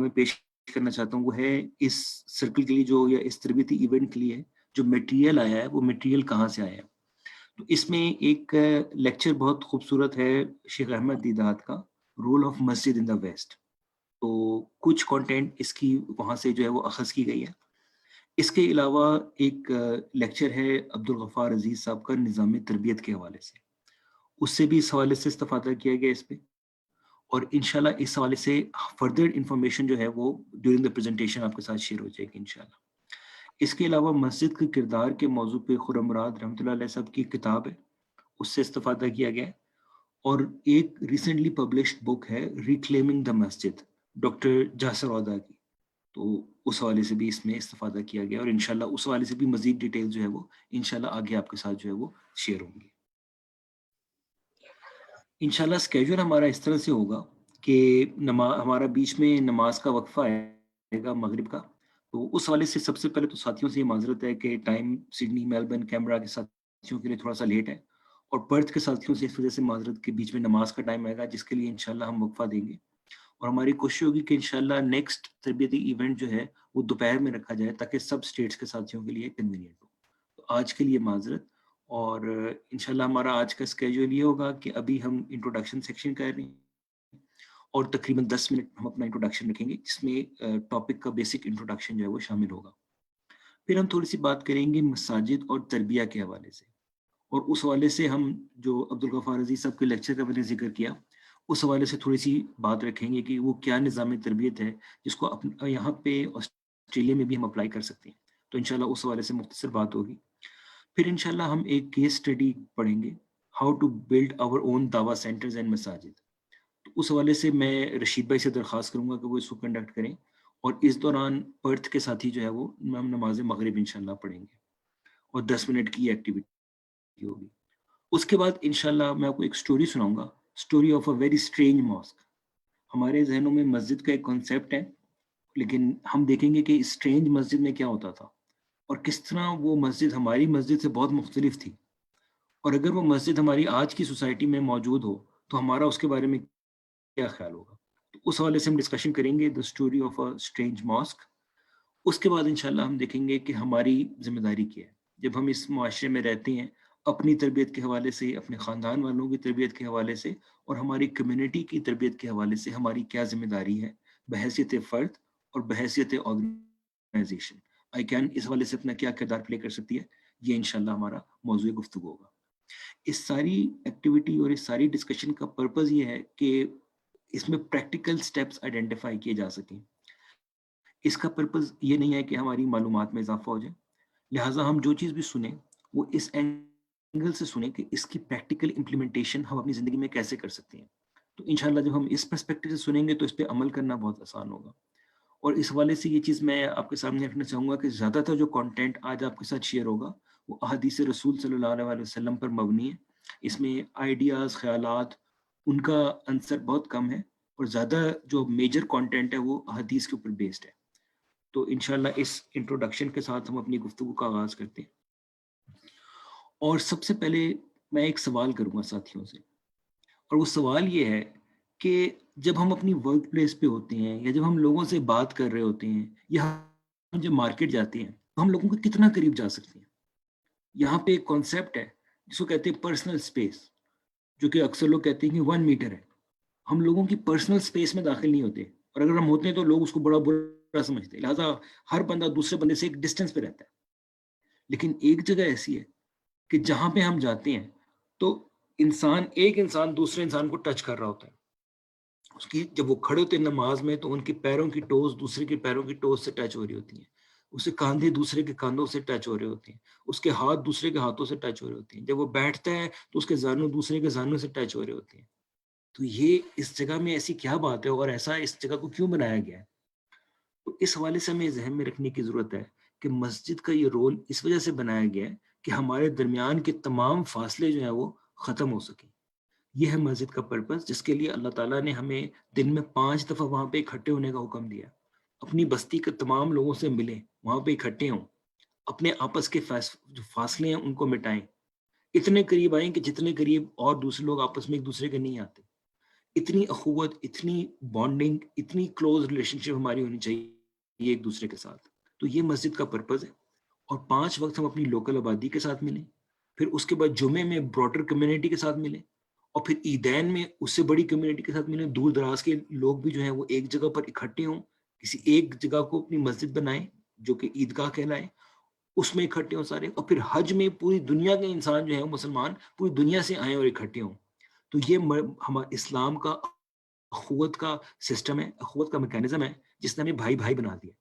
میں پیش کرنا چاہتا ہوں وہ ہے اس سرکل کے لیے جو یا اس تربیتی ایونٹ کے لیے جو مٹیریل آیا ہے وہ مٹیریل کہاں سے آیا ہے. تو اس میں ایک لیکچر بہت خوبصورت ہے شیخ احمد دیدات کا، role of Masjid in the waste. تو کچھ کانٹینٹ اس کی وہاں سے جو ہے وہ اخذ کی گئی ہے. اس کے علاوہ ایک لیکچر ہے عبدالغفار عزیز صاحب کا نظام تربیت کے حوالے سے، اس سے بھی اس حوالے سے استفادہ کیا گیا اس پہ. اور انشاءاللہ اس حوالے سے فردر انفارمیشن جو ہے وہ ڈیورنگ دا پریزنٹیشن آپ کے ساتھ شیئر ہو جائے گی انشاءاللہ. اس کے علاوہ مسجد کے کردار کے موضوع پہ خرم مراد رحمۃ اللہ علیہ صاحب کی کتاب ہے، اس سے استفادہ کیا گیا ہے. اور ایک ریسنٹلی پبلشڈ بک ہے ریکلیمنگ دا مسجد ڈاکٹر جاسر عودا کی، تو اس حوالے سے بھی اس میں استفادہ کیا گیا. اور انشاءاللہ اس حوالے سے بھی مزید ڈیٹیل جو ہے وہ انشاءاللہ آگے آپ کے ساتھ جو ہے وہ شیئر ہوں گی. انشاءاللہ اسکیجول ہمارا اس طرح سے ہوگا کہ ہمارا بیچ میں نماز کا وقفہ آئے گا مغرب کا. تو اس حوالے سے سب سے پہلے تو ساتھیوں سے یہ معذرت ہے کہ ٹائم سڈنی میلبرن کیمبرا کے ساتھیوں کے لیے تھوڑا سا لیٹ ہے، اور پرتھ کے ساتھیوں سے اس وجہ سے معذرت کے بیچ میں نماز کا ٹائم آئے گا، جس کے لیے انشاءاللہ ہم وقفہ دیں گے. اور ہماری کوشش ہوگی کہ انشاءاللہ نیکسٹ تربیتی ایونٹ جو ہے وہ دوپہر میں رکھا جائے تاکہ سب اسٹیٹس کے ساتھیوں کے لیے کنوینئنٹ ہو. تو آج کے لیے معذرت. اور انشاءاللہ ہمارا آج کا اسکیجول یہ ہوگا کہ ابھی ہم انٹروڈکشن سیکشن کر رہے ہیں اور تقریباً 10 منٹ ہم اپنا انٹروڈکشن رکھیں گے، جس میں ٹاپک کا بیسک انٹروڈکشن جو ہے وہ شامل ہوگا. پھر ہم تھوڑی سی بات کریں گے مساجد اور تربیہ کے حوالے سے، اور اس حوالے سے ہم جو عبدالغفار عزیز صاحب کے لیکچر کا میں نے ذکر کیا اس حوالے سے تھوڑی سی بات رکھیں گے کہ وہ کیا نظام تربیت ہے جس کو یہاں پہ آسٹریلیا میں بھی ہم اپلائی کر سکتے ہیں. تو انشاءاللہ اس حوالے سے مختصر بات ہوگی. پھر انشاءاللہ ہم ایک کیس اسٹڈی پڑھیں گے، ہاؤ ٹو بلڈ آور اون دعویٰ سینٹرز اینڈ مساجد. تو اس حوالے سے میں رشید بھائی سے درخواست کروں گا کہ وہ اس کو کنڈکٹ کریں، اور اس دوران پرتھ کے ساتھی جو ہے وہ ہم نماز مغرب انشاءاللہ پڑھیں گے اور 10 منٹ کی ایکٹیویٹی ہوگی. اس کے بعد انشاءاللہ میں آپ کو ایک سٹوری سناؤں گا، story of a very strange mask. ہمارے ذہنوں میں مسجد کا ایک کانسیپٹ ہے، لیکن ہم دیکھیں گے کہ اسٹرینج مسجد میں کیا ہوتا تھا اور کس طرح وہ مسجد ہماری مسجد سے بہت مختلف تھی. اور اگر وہ مسجد ہماری آج کی سوسائٹی میں موجود ہو تو ہمارا اس کے بارے میں کیا خیال ہوگا. تو اس حوالے سے ہم ڈسکشن کریں گے، the story of a strange mask. اس کے بعد انشاءاللہ ہم دیکھیں گے کہ ہماری ذمہ داری کیا ہے جب ہم اس معاشرے میں رہتے ہیں، اپنی تربیت کے حوالے سے، اپنے خاندان والوں کی تربیت کے حوالے سے، اور ہماری کمیونٹی کی تربیت کے حوالے سے ہماری کیا ذمہ داری ہے بحیثیت فرد اور بحیثیت آرگنائزیشن. آئی کین اس حوالے سے اپنا کیا کردار پلے کر سکتی ہے، یہ انشاءاللہ ہمارا موضوع گفتگو ہوگا. اس ساری ایکٹیویٹی اور اس ساری ڈسکشن کا پرپز یہ ہے کہ اس میں پریکٹیکل سٹیپس آئیڈینٹیفائی کیے جا سکیں. اس کا پرپز یہ نہیں ہے کہ ہماری معلومات میں اضافہ ہو جائے، لہٰذا ہم جو چیز بھی سنیں وہ اس اینگل سے سنیں کہ اس کی پریکٹیکل امپلیمنٹیشن ہم اپنی زندگی میں کیسے کر سکتے ہیں. تو انشاءاللہ جب ہم اس پرسپیکٹو سے سنیں گے تو اس پہ عمل کرنا بہت آسان ہوگا. اور اس حوالے سے یہ چیز میں آپ کے سامنے رکھنا چاہوں گا کہ زیادہ تر جو کانٹینٹ آج آپ کے ساتھ شیئر ہوگا وہ احادیث رسول صلی اللہ علیہ وسلم پر مبنی ہے. اس میں آئیڈیاز، خیالات، ان کا عنصر بہت کم ہے، اور زیادہ جو میجر کانٹینٹ ہے وہ احادیث کے اوپر بیسڈ ہے. تو انشاءاللہ اس انٹروڈکشن کے ساتھ ہم اپنی گفتگو کا آغاز کرتے ہیں. اور سب سے پہلے میں ایک سوال کروں گا ساتھیوں سے، اور وہ سوال یہ ہے کہ جب ہم اپنی ورک پلیس پہ ہوتے ہیں یا جب ہم لوگوں سے بات کر رہے ہوتے ہیں یا ہم جب مارکیٹ جاتے ہیں تو ہم لوگوں کے کتنا قریب جا سکتے ہیں. یہاں پہ ایک کانسیپٹ ہے جس کو کہتے ہیں پرسنل اسپیس، جو کہ اکثر لوگ کہتے ہیں کہ 1 میٹر ہے. ہم لوگوں کی پرسنل اسپیس میں داخل نہیں ہوتے، اور اگر ہم ہوتے ہیں تو لوگ اس کو بڑا برا سمجھتے ہیں، لہٰذا ہر بندہ دوسرے بندے سے ایک ڈسٹینس پہ رہتا ہے. لیکن ایک جگہ ایسی ہے کہ جہاں پہ ہم جاتے ہیں تو ایک انسان دوسرے انسان کو ٹچ کر رہا ہوتا ہے. اس کی جب وہ کھڑے ہوتے ہیں نماز میں تو ان کے پیروں کی ٹوز دوسرے کے پیروں کی ٹوز سے ٹچ ہو رہی ہوتی ہیں، اس کے کاندھے دوسرے کے کاندھوں سے ٹچ ہو رہے ہوتے ہیں، اس کے ہاتھ دوسرے کے ہاتھوں سے ٹچ ہو رہے ہوتے ہیں. جب وہ بیٹھتا ہے تو اس کے زانو دوسرے کے زانوں سے ٹچ ہو رہے ہوتے ہیں. تو یہ اس جگہ میں ایسی کیا بات ہے اور ایسا اس جگہ کو کیوں بنایا گیا ہے؟ تو اس حوالے سے ہمیں ذہن میں رکھنے کی ضرورت ہے کہ مسجد کا یہ رول اس وجہ سے بنایا گیا ہے کہ ہمارے درمیان کے تمام فاصلے جو ہیں وہ ختم ہو سکیں. یہ ہے مسجد کا پرپس، جس کے لیے اللہ تعالیٰ نے ہمیں دن میں 5 دفعہ وہاں پہ اکٹھے ہونے کا حکم دیا. اپنی بستی کے تمام لوگوں سے ملیں، وہاں پہ اکٹھے ہوں، اپنے آپس کے جو فاصلے ہیں ان کو مٹائیں، اتنے قریب آئیں کہ جتنے قریب اور دوسرے لوگ آپس میں ایک دوسرے کے نہیں آتے. اتنی اخوت، اتنی بانڈنگ، اتنی کلوز ریلیشن شپ ہماری ہونی چاہیے ایک دوسرے کے ساتھ. تو یہ مسجد کا پرپز ہے. اور 5 وقت ہم اپنی لوکل آبادی کے ساتھ ملیں، پھر اس کے بعد جمعے میں براڈر کمیونٹی کے ساتھ ملیں، اور پھر عیدین میں اس سے بڑی کمیونٹی کے ساتھ ملیں. دور دراز کے لوگ بھی جو ہیں وہ ایک جگہ پر اکٹھے ہوں، کسی ایک جگہ کو اپنی مسجد بنائیں جو کہ عیدگاہ کہلائے، اس میں اکٹھے ہوں سارے. اور پھر حج میں پوری دنیا کے انسان جو ہیں مسلمان پوری دنیا سے آئیں اور اکٹھے ہوں. تو یہ ہمارا اسلام کا اخوت کا سسٹم ہے، اخوت کا میکینزم ہے جس نے ہمیں بھائی بھائی بنا دیا.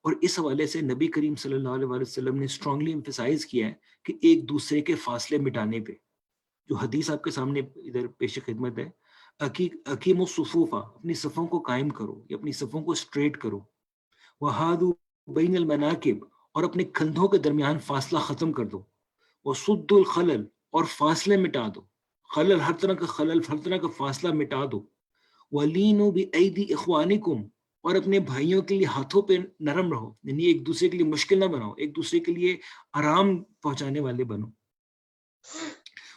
اور اس حوالے سے نبی کریم صلی اللہ علیہ وسلم نے اسٹرانگلی امفیسائز کیا ہے کہ ایک دوسرے کے فاصلے مٹانے پہ. جو حدیث آپ کے سامنے ادھر پیش خدمت ہے، حکیم الصفوفہ، اپنی صفوں کو قائم کرو یا اپنی صفوں کو اسٹریٹ کرو. وہادو بین المناکب، اور اپنے کندھوں کے درمیان فاصلہ ختم کر دو. وسد الخلل، اور فاصلے مٹا دو. خلل، ہر طرح کا خلل، ہر طرح کا فاصلہ مٹا دو. وَلِینُوا بِأَیْدِی اِخْوَانِکُم، اور اپنے بھائیوں کے لیے ہاتھوں پہ نرم رہو، یعنی ایک دوسرے کے لیے مشکل نہ بناؤ، ایک دوسرے کے لیے آرام پہنچانے والے بنو.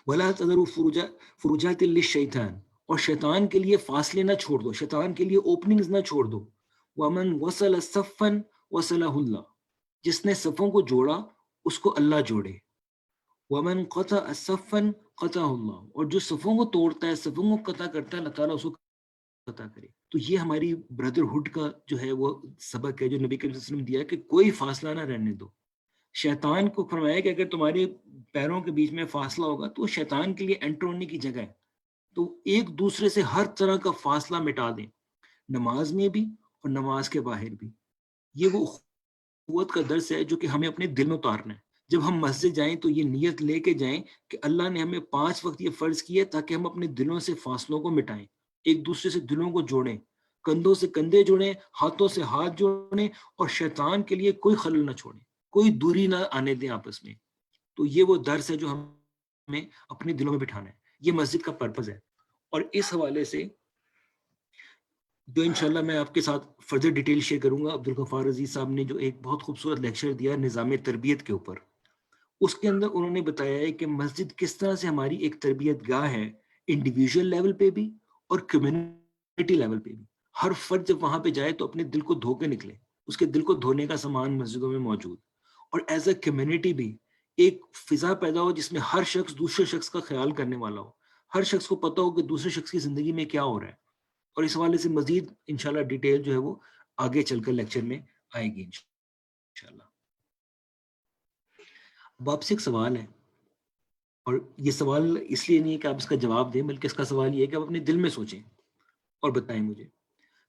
وَلَا تَذَرُوا فُرُجَاتٍ لِلشَّیطان، اور شیطان کے لیے فاصلے نہ چھوڑ دو، شیطان کے لیے اوپننگز نہ چھوڑ دو. وَمَنْ وَصَلَ صَفًّا وَصَلَهُ اللَّهُ، جس نے صفوں کو جوڑا اس کو اللہ جوڑے. وَمَنْ قَطَعَ صَفًّا قَطَعَهُ اللَّهُ، اور جو صفوں کو توڑتا ہے، صفوں کو قطع کرتا ہے، اللہ تعالیٰ اس کو قطع کرے. تو یہ ہماری بردرہڈ کا جو ہے وہ سبق ہے جو نبی کریم صلی اللہ علیہ وسلم نے دیا کہ کوئی فاصلہ نہ رہنے دو. شیطان کو فرمایا کہ اگر تمہارے پیروں کے بیچ میں فاصلہ ہوگا تو شیطان کے لیے انٹر ہونے کی جگہ ہے. تو ایک دوسرے سے ہر طرح کا فاصلہ مٹا دیں، نماز میں بھی اور نماز کے باہر بھی. یہ وہ قوت کا درس ہے جو کہ ہمیں اپنے دل میں اتارنا ہے. جب ہم مسجد جائیں تو یہ نیت لے کے جائیں کہ اللہ نے ہمیں 5 وقت یہ فرض کیا تاکہ ہم اپنے دلوں سے فاصلوں کو مٹائیں، ایک دوسرے سے دلوں کو جوڑیں، کندھوں سے کندھے جوڑیں، ہاتھوں سے ہاتھ جوڑیں، اور شیطان کے لیے کوئی خلل نہ چھوڑیں، کوئی دوری نہ آنے دیں آپس میں. تو یہ وہ درس ہے جو ہمیں اپنے دلوں میں بٹھانا ہے. یہ مسجد کا پرپز ہے. اور اس حوالے سے جو انشاءاللہ میں آپ کے ساتھ فردر ڈیٹیل شیئر کروں گا، عبدالغفار عزیز صاحب نے جو ایک بہت خوبصورت لیکچر دیا نظام تربیت کے اوپر، اس کے اندر انہوں نے بتایا ہے کہ مسجد کس طرح سے ہماری ایک تربیت گاہ ہے، انڈیویجول لیول پہ بھی اور کمیونٹی لیول پہ بھی. ہر فرد جب وہاں پہ جائے تو اپنے دل کو دھو کے نکلے، اس کے دل کو دھونے کا سامان مسجدوں میں موجود. اور ایز اے کمیونٹی بھی ایک فضا پیدا ہو جس میں ہر شخص دوسرے شخص کا خیال کرنے والا ہو، ہر شخص کو پتہ ہو کہ دوسرے شخص کی زندگی میں کیا ہو رہا ہے. اور اس حوالے سے مزید انشاءاللہ ڈیٹیل جو ہے وہ آگے چل کر لیکچر میں آئے گی انشاءاللہ. اب آپ سے ایک سوال ہے، اور یہ سوال اس لیے نہیں ہے کہ آپ اس کا جواب دیں، بلکہ اس کا سوال یہ ہے کہ آپ اپنے دل میں سوچیں اور بتائیں مجھے.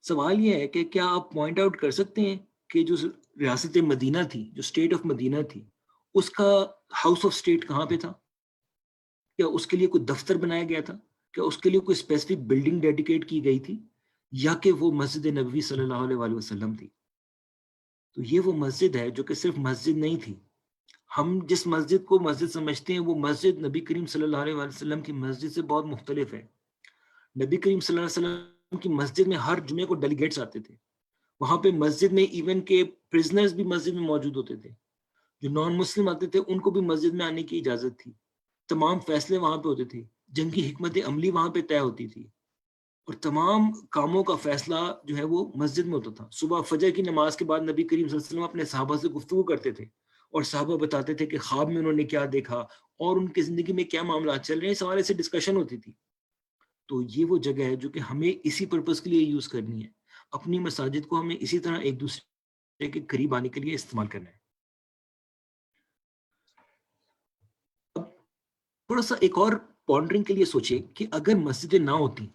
سوال یہ ہے کہ کیا آپ پوائنٹ آؤٹ کر سکتے ہیں کہ جو ریاست مدینہ تھی، جو اسٹیٹ آف مدینہ تھی، اس کا ہاؤس آف اسٹیٹ کہاں پہ تھا؟ کیا اس کے لیے کوئی دفتر بنایا گیا تھا؟ کیا اس کے لیے کوئی اسپیسیفک بلڈنگ ڈیڈیکیٹ کی گئی تھی؟ یا کہ وہ مسجد نبوی صلی اللہ علیہ وسلم تھی؟ تو یہ وہ مسجد ہے جو کہ صرف مسجد نہیں تھی. ہم جس مسجد کو مسجد سمجھتے ہیں وہ مسجد نبی کریم صلی اللہ علیہ وسلم کی مسجد سے بہت مختلف ہے. نبی کریم صلی اللہ علیہ وسلم کی مسجد میں ہر جمعے کو ڈیلیگیٹس آتے تھے. وہاں پہ مسجد میں ایون کے پرزنرز بھی مسجد میں موجود ہوتے تھے. جو نان مسلم آتے تھے ان کو بھی مسجد میں آنے کی اجازت تھی. تمام فیصلے وہاں پہ ہوتے تھے، جنگی حکمت عملی وہاں پہ طے ہوتی تھی، اور تمام کاموں کا فیصلہ جو ہے وہ مسجد میں ہوتا تھا. صبح فجر کی نماز کے بعد نبی کریم صلی اللہ علیہ وسلم اپنے صحابہ سے گفتگو کرتے تھے، اور صحابہ بتاتے تھے کہ خواب میں انہوں نے کیا دیکھا اور ان کی زندگی میں کیا معاملات چل رہے ہیں. اس حوالے سے ڈسکشن ہوتی تھی. تو یہ وہ جگہ ہے جو کہ ہمیں اسی پرپز کے لیے یوز کرنی ہے. اپنی مساجد کو ہمیں اسی طرح ایک دوسرے کے قریب آنے کے لیے استعمال کرنا ہے. اب تھوڑا سا ایک اور پونڈرنگ کے لیے سوچے کہ اگر مسجدیں نہ ہوتی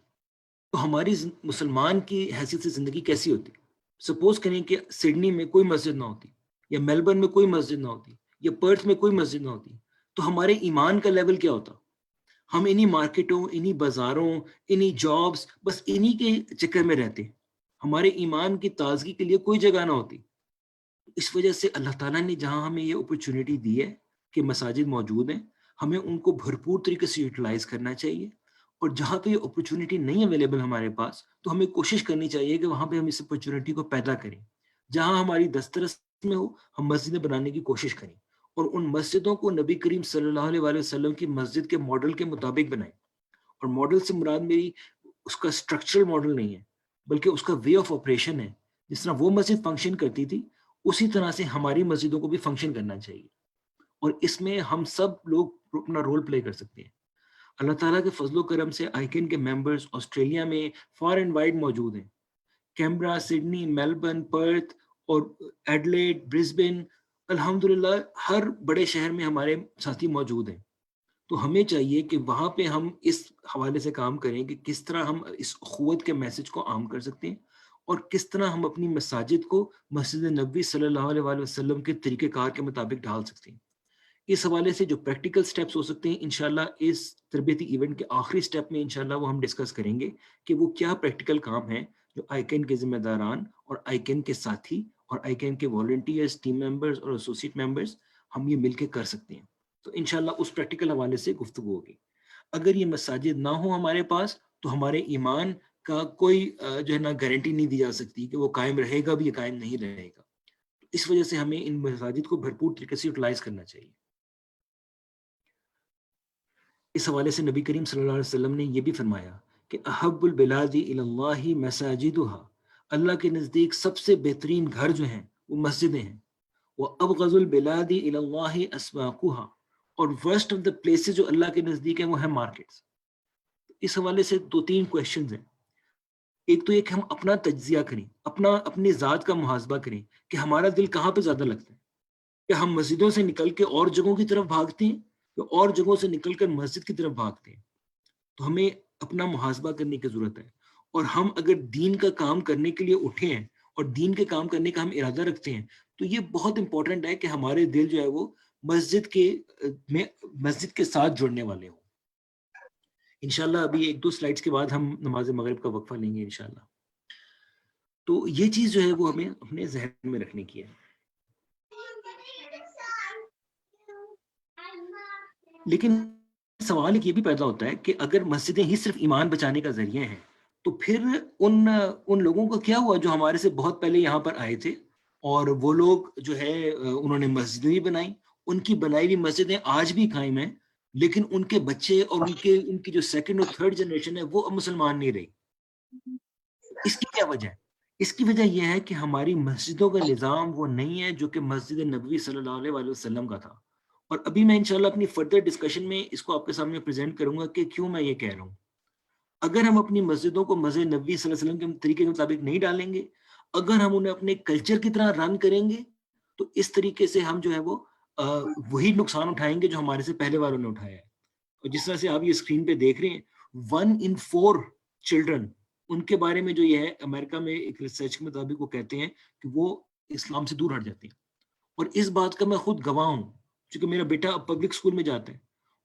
تو ہماری مسلمان کی حیثیت سے زندگی کیسی ہوتی. سپوز کریں کہ سڈنی میں کوئی مسجد نہ ہوتی، یا میلبرن میں کوئی مسجد نہ ہوتی، یا پرتھ میں کوئی مسجد نہ ہوتی، تو ہمارے ایمان کا لیول کیا ہوتا؟ ہم انہی مارکیٹوں، انہی بازاروں، انہی جابز، بس انہی کے چکر میں رہتے. ہمارے ایمان کی تازگی کے لیے کوئی جگہ نہ ہوتی. اس وجہ سے اللہ تعالیٰ نے جہاں ہمیں یہ اپرچونٹی دی ہے کہ مساجد موجود ہیں، ہمیں ان کو بھرپور طریقے سے یوٹیلائز کرنا چاہیے. اور جہاں پہ یہ اپرچونٹی نہیں اویلیبل ہمارے پاس، تو ہمیں کوشش کرنی چاہیے کہ وہاں پہ ہم اس اپرچونٹی کو پیدا کریں. جہاں ہماری دسترس میں ہو ہم مسجدیں بنانے کی کوشش کریں، اور ان مسجدوں کو نبی کریم صلی اللہ علیہ وسلم کی مسجد کے ماڈل کے مطابق بنائیں. اور ماڈل سے مراد میری اس کا اسٹرکچرل ماڈل نہیں ہے، بلکہ اس کا وے آف آپریشن ہے. جس طرح وہ مسجد فنکشن کرتی تھی اسی طرح سے ہماری مسجدوں کو بھی فنکشن کرنا چاہیے، اور اس میں ہم سب لوگ اپنا رول پلے کر سکتے ہیں. اللہ تعالیٰ کے فضل و کرم سے آئیکن کے ممبرز آسٹریلیا میں فار اینڈ وائڈ موجود ہیں. کیمبرا، سڈنی، میلبرن، پرتھ اور ایڈلیڈ، برسبن، الحمدللہ ہر بڑے شہر میں ہمارے ساتھی موجود ہیں. تو ہمیں چاہیے کہ وہاں پہ ہم اس حوالے سے کام کریں کہ کس طرح ہم اس اخوت کے میسج کو عام کر سکتے ہیں، اور کس طرح ہم اپنی مساجد کو مسجد نبوی صلی اللہ علیہ وآلہ وسلم کے طریقہ کار کے مطابق ڈھال سکتے ہیں. اس حوالے سے جو پریکٹیکل سٹیپس ہو سکتے ہیں انشاءاللہ اس تربیتی ایونٹ کے آخری سٹیپ میں انشاءاللہ وہ ہم ڈسکس کریں گے کہ وہ کیا پریکٹیکل کام ہیں جو آئیکن کے ذمہ داران اور آئیکن کے ساتھی اور آئیکن کے والنٹیئرز، ٹیم ممبرز اور ایسوسیٹ ممبرز ہم یہ مل کے کر سکتے ہیں. تو انشاءاللہ اس پریکٹیکل حوالے سے گفتگو ہوگی. اگر یہ مساجد نہ ہوں ہمارے پاس تو ہمارے ایمان کا کوئی جو ہے نا گارنٹی نہیں دی جا سکتی کہ وہ قائم رہے گا بھی یا قائم نہیں رہے گا. اس وجہ سے ہمیں ان مساجد کو بھرپور طریقے سے یوٹیلائز کرنا چاہیے. اس حوالے سے نبی کریم صلی اللہ علیہ وسلم نے یہ بھی فرمایا کہ احب البلاد الی اللہ مساجدها، اللہ کے نزدیک سب سے بہترین گھر جو ہیں وہ مسجدیں ہیں. وابغض البلاد الی اللہ اسواقها، اور ورسٹ آف دا پلیسز جو اللہ کے نزدیک ہیں وہ ہیں مارکیٹس. اس حوالے سے دو تین کویشچنز ہیں. ایک تو یہ کہ ہم اپنا تجزیہ کریں، اپنی ذات کا محاسبہ کریں کہ ہمارا دل کہاں پہ زیادہ لگتا ہے. کہ ہم مسجدوں سے نکل کے اور جگہوں کی طرف بھاگتے ہیں یا اور جگہوں سے نکل کر مسجد کی طرف بھاگتے ہیں. تو ہمیں اپنا محاسبہ کرنے کی ضرورت ہے. اور ہم اگر دین کا کام کرنے کے لیے اٹھے ہیں اور دین کے کام کرنے کا ہم ارادہ رکھتے ہیں تو یہ بہت امپورٹنٹ ہے کہ ہمارے دل جو ہے وہ مسجد کے ساتھ جڑنے والے ہوں. انشاءاللہ ابھی ایک دو سلائیڈز کے بعد ہم نماز مغرب کا وقفہ لیں گے انشاءاللہ. تو یہ چیز جو ہے وہ ہمیں اپنے ذہن میں رکھنے کی ہے. لیکن سوال یہ بھی پیدا ہوتا ہے کہ اگر مسجدیں ہی صرف ایمان بچانے کا ذریعہ ہیں تو پھر ان لوگوں کا کیا ہوا جو ہمارے سے بہت پہلے یہاں پر آئے تھے، اور وہ لوگ جو ہے انہوں نے مسجدیں بھی بنائی، ان کی بنائی ہوئی مسجدیں آج بھی قائم ہیں، لیکن ان کے بچے اور ان کی جو سیکنڈ اور تھرڈ جنریشن ہے وہ اب مسلمان نہیں رہی. اس کی کیا وجہ ہے؟ اس کی وجہ یہ ہے کہ ہماری مسجدوں کا نظام وہ نہیں ہے جو کہ مسجد نبوی صلی اللہ علیہ وآلہ وسلم کا تھا. اور ابھی میں انشاءاللہ اپنی فردر ڈسکشن میں اس کو آپ کے سامنے پریزنٹ کروں گا کہ کیوں میں یہ کہہ رہا ہوں. اگر ہم اپنی مسجدوں کو مسجد نبوی صلی اللہ علیہ وسلم کے طریقے کے مطابق نہیں ڈالیں گے، اگر ہم انہیں اپنے کلچر کی طرح رن کریں گے تو اس طریقے سے ہم جو ہے وہ وہی نقصان اٹھائیں گے جو ہمارے سے پہلے والوں نے اٹھایا ہے. اور جس طرح سے آپ یہ اسکرین پہ دیکھ رہے ہیں 1 in 4 چلڈرن، ان کے بارے میں جو یہ ہے امریکہ میں ایک ریسرچ کے مطابق وہ کہتے ہیں کہ وہ اسلام سے دور ہٹ جاتے ہیں. اور اس بات کا میں خود گواہ ہوں کیونکہ میرا بیٹا پبلک اسکول میں جاتا ہے،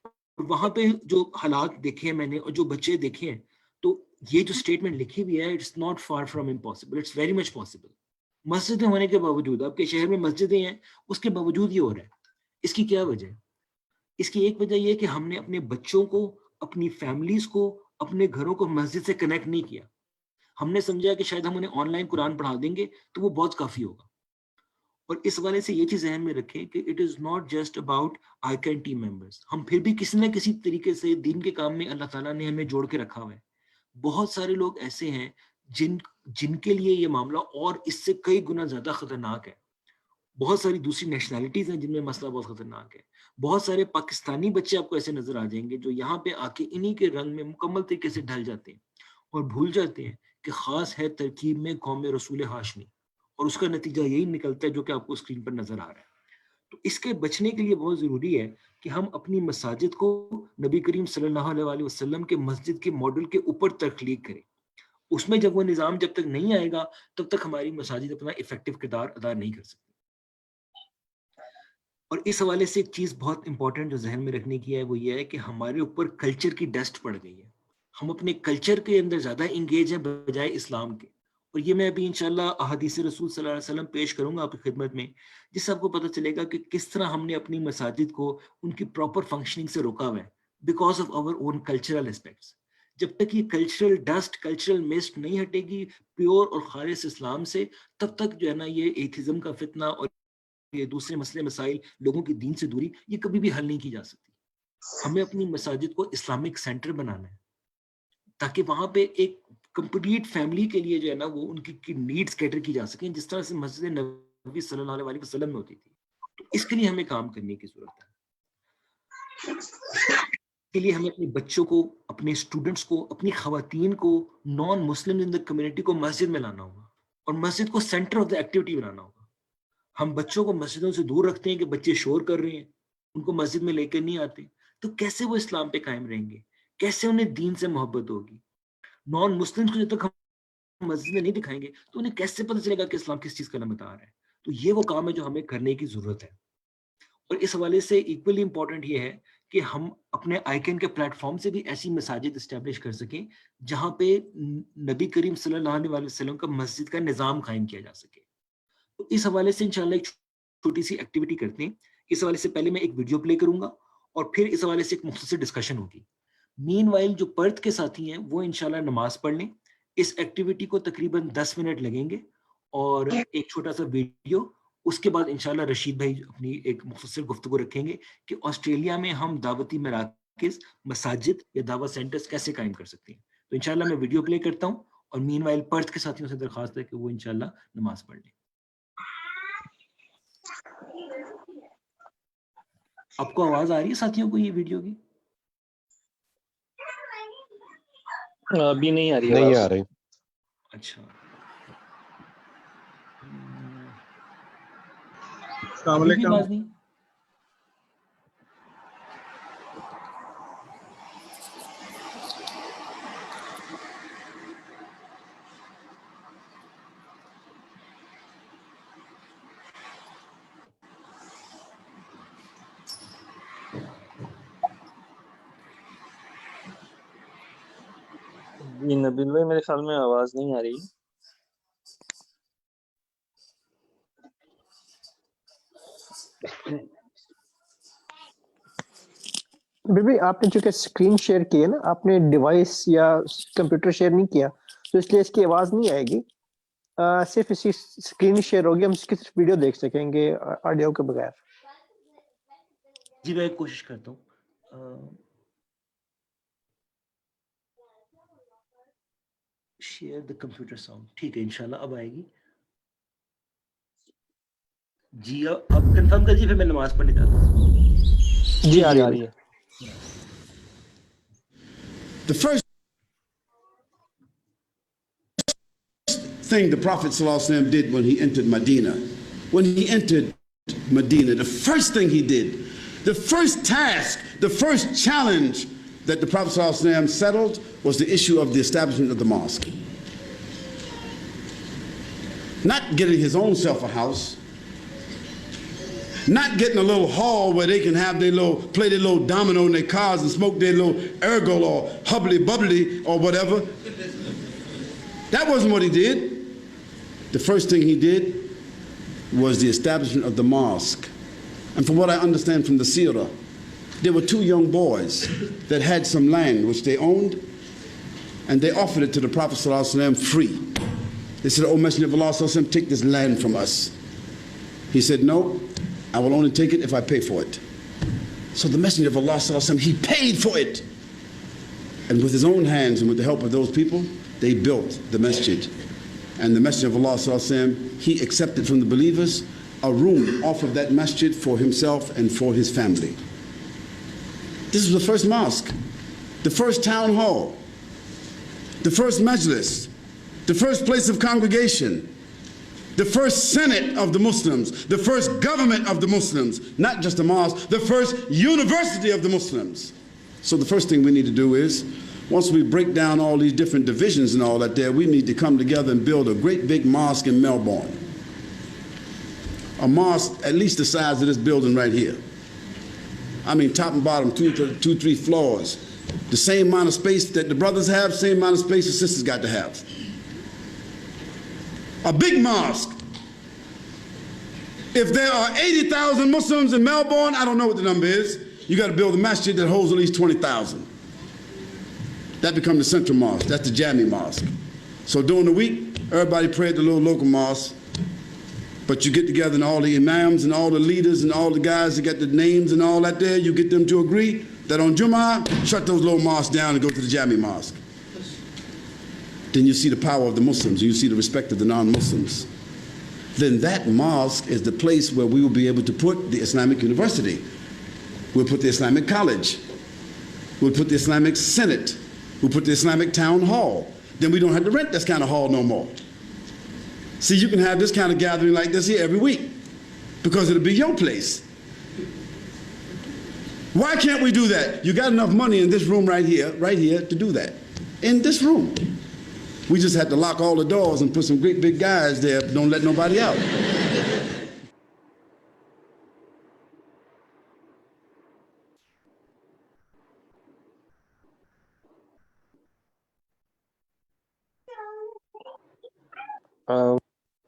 اور وہاں پہ جو حالات دیکھے ہیں میں نے اور جو بچے دیکھے ہیں، تو یہ جو اسٹیٹمنٹ لکھی ہوئی ہے it's not far from impossible, it's very much possible. مسجدیں ہونے کے باوجود، آپ کے شہر میں مسجدیں ہیں اس کے باوجود یہ ہو رہا ہے. اس کی کیا وجہ ہے؟ اس کی ایک وجہ یہ ہے کہ ہم نے اپنے بچوں کو، اپنی فیملیز کو، اپنے گھروں کو مسجد سے کنیکٹ نہیں کیا. ہم نے سمجھا کہ شاید ہم انہیں آن لائن قرآن پڑھا دیں گے تو وہ بہت کافی ہوگا. اور اس حوالے سے یہ چیز ذہن میں رکھیں کہ it is not just about icon team members. ہم پھر بھی کسی نہ کسی طریقے سے دین کے کام میں اللہ تعالیٰ نے ہمیں جوڑ کے رکھا ہوا ہے. بہت سارے لوگ ایسے ہیں جن کے لیے یہ معاملہ اور اس سے کئی گنا زیادہ خطرناک ہے. بہت ساری دوسری نیشنلٹیز ہیں جن میں مسئلہ بہت خطرناک ہے. بہت سارے پاکستانی بچے آپ کو ایسے نظر آ جائیں گے جو یہاں پہ آ کے انہی کے رنگ میں مکمل طریقے سے ڈھل جاتے ہیں اور بھول جاتے ہیں کہ خاص ہے ترکیب میں قوم رسول ہاشمی، اور اس کا نتیجہ یہی نکلتا ہے جو کہ آپ کو اسکرین پر نظر آ رہا ہے. تو اس کے بچنے کے لیے بہت ضروری ہے کہ ہم اپنی مساجد کو نبی کریم صلی اللہ علیہ وآلہ وسلم کے مسجد کے ماڈل کے اوپر تخلیق کریں. اس میں جب وہ نظام جب تک نہیں آئے گا تب تک ہماری مساجد اپنا افیکٹو کردار ادا نہیں کر سکتی. اور اس حوالے سے ایک چیز بہت امپورٹنٹ جو ذہن میں رکھنے کی ہے وہ یہ ہے کہ ہمارے اوپر کلچر کی ڈسٹ پڑ گئی ہے. ہم اپنے کلچر کے اندر زیادہ انگیج ہیں بجائے اسلام کے. اور یہ میں ابھی انشاءاللہ احادیث رسول صلی اللہ علیہ وسلم پیش کروں گا آپ کی خدمت میں، جس سے آپ کو پتہ چلے گا کہ کس طرح ہم نے اپنی مساجد کو ان کی پراپر فنکشننگ سے روکا ہوا ہے because of our own cultural aspects. جب تک یہ کلچرل ڈسٹ، کلچرل مسٹ نہیں ہٹے گی پیور اور خالص اسلام سے، تب تک جو ہے نا یہ ایتھزم کا فتنہ اور یہ دوسرے مسئلے مسائل، لوگوں کی دین سے دوری، یہ کبھی بھی حل نہیں کی جا سکتی. ہمیں اپنی مساجد کو اسلامک سینٹر بنانا ہے. تاکہ وہاں پہ ایک کمپلیٹ فیملی کے لیے جو ہے نا وہ ان کی نیڈس کیٹر کی جا سکیں، جس طرح سے مسجد نبوی صلی اللہ علیہ وسلم میں ہوتی تھی. تو اس کے لیے ہمیں کام کرنے کی ضرورت ہے. کے لیے ہمیں اپنے بچوں کو، اپنے اسٹوڈنٹس کو، اپنی خواتین کو، نان مسلم ان دا کمیونٹی کو مسجد میں لانا ہوگا اور مسجد کو سینٹر آف دا ایکٹیویٹی بنانا ہوگا. ہم بچوں کو مسجدوں سے دور رکھتے ہیں کہ بچے شور کر رہے ہیں، ان کو مسجد میں لے کر نہیں آتے، تو کیسے وہ اسلام پہ قائم رہیں گے؟ کیسے انہیں دین سے محبت ہوگی؟ نان مسلم کو جب تک ہم مسجد میں نہیں دکھائیں گے تو انہیں کیسے پتہ چلے گا کہ اسلام کس چیز کا نام بتا رہا ہے؟ تو یہ وہ کام ہے جو ہمیں کرنے کی ضرورت ہے. اور اس حوالے سے ایکولی امپورٹنٹ یہ ہے کہ ہم اپنے آئیکن کے پلیٹ فارم سے بھی ایسی مساجد اسٹیبلش کر سکیں جہاں پہ نبی کریم صلی اللہ علیہ وسلم کا مسجد کا نظام قائم کیا جا سکے. تو اس حوالے سے انشاءاللہ ایک چھوٹی سی ایکٹیویٹی کرتے ہیں. اس حوالے سے پہلے میں ایک ویڈیو پلے کروں گا اور پھر اس حوالے سے ایک مختصر ڈسکشن ہوگی. مین وائل جو پرتھ کے ساتھی ہیں وہ انشاءاللہ نماز پڑھ لیں. اس ایکٹیویٹی کو تقریباً 10 منٹ لگیں گے اور ایک چھوٹا سا ویڈیو. اس کے بعد انشاءاللہ رشید بھائی اپنی ایک مختصر گفتگو رکھیں گے کہ آسٹریلیا میں ہم دعوتی مراکز، مساجد یا دعوت سینٹرز کیسے قائم کر سکتے ہیں. تو انشاءاللہ میں ویڈیو پلے کرتا ہوں اور مین وائل پرتھ کے ساتھیوں سے درخواست ہے کہ وہ انشاءاللہ نماز پڑھ لیں. آپ کو آواز آ رہی ہے ساتھیوں کو یہ ویڈیو کی؟ ابھی نہیں آ رہی. نہیں آ رہی. اچھا، السلام علیکم. آواز نہیں. جی نبیل بھائی میرے خیال میں آواز نہیں آ رہی. بھائی آپ نے چونکہ اسکرین شیئر کی ہے نا، آپ نے ڈیوائس یا کمپیوٹر شیئر نہیں کیا تو اس لیے اس کی آواز نہیں آئے گی. صرف اس کی اسکرین شیئر ہوگی، ہم اس کی صرف ویڈیو دیکھ سکیں گے آڈیو کے بغیر. جی میں کوشش کرتا ہوں. Share the computer sound. ٹھیک ہے انشاءاللہ اب آئے گی. جی اب کنفرم کر دیجیے پھر میں نماز پڑھنے جاتا ہوں. جی آ رہی ہے. The first thing the Prophet ﷺ did when he entered Medina, the first thing he did, the first task, the first challenge that the Prophet ﷺ settled was the issue of the establishment of the mosque. Not getting his own self a house, not getting a little hall where they can have play their little domino in their cars and smoke their little ergo or hubbly bubbly or whatever. That wasn't what he did. The first thing he did was the establishment of the mosque. And from what I understand from the seerah, there were two young boys that had some land which they owned, and they offered it to the Prophet ﷺ free. They said, "Oh Messenger of Allah ﷺ, take this land from us." He said, "No, I will only take it if I pay for it." So the Messenger of Allah ﷺ, he paid for it. And with his own hands and with the help of those people, they built the masjid. And the Messenger of Allah ﷺ, he accepted from the believers a room off of that masjid for himself and for his family. This was the first mosque, the first town hall, the first majlis, the first place of congregation, the first senate of the Muslims, the first government of the Muslims, not just a mosque, the first university of the Muslims. So the first thing we need to do is, once we break down all these different divisions and all that there, we need to come together and build a great big mosque in Melbourne. A mosque at least the size of this building right here. I mean, top and bottom, 3 floors. The same amount of space that the brothers have, same amount of space the sisters got to have. A big mosque. If there are 80,000 Muslims in Melbourne, I don't know what the number is, you got to build a masjid that holds at least 20,000. That becomes the central mosque. That's the Jami mosque. So during the week, everybody pray at the little local mosque. But you get together and all the imams and all the leaders and all the guys that got the names and all that there, you get them to agree that on Jummah, shut those little mosques down and go to the Jami mosque. then you see the power of the Muslims, you see the respect of the non-Muslims. Then that mosque is the place where we will be able to put the Islamic University. We'll put the Islamic College. We'll put the Islamic Senate. We'll put the Islamic Town Hall. Then we don't have to rent this kind of hall no more. See, you can have this kind of gathering like this here every week because it'll be your place. Why can't we do that? You got enough money in this room right here, to do that. In this room. We just had to lock all the doors and put some great big guys there, don't let nobody out.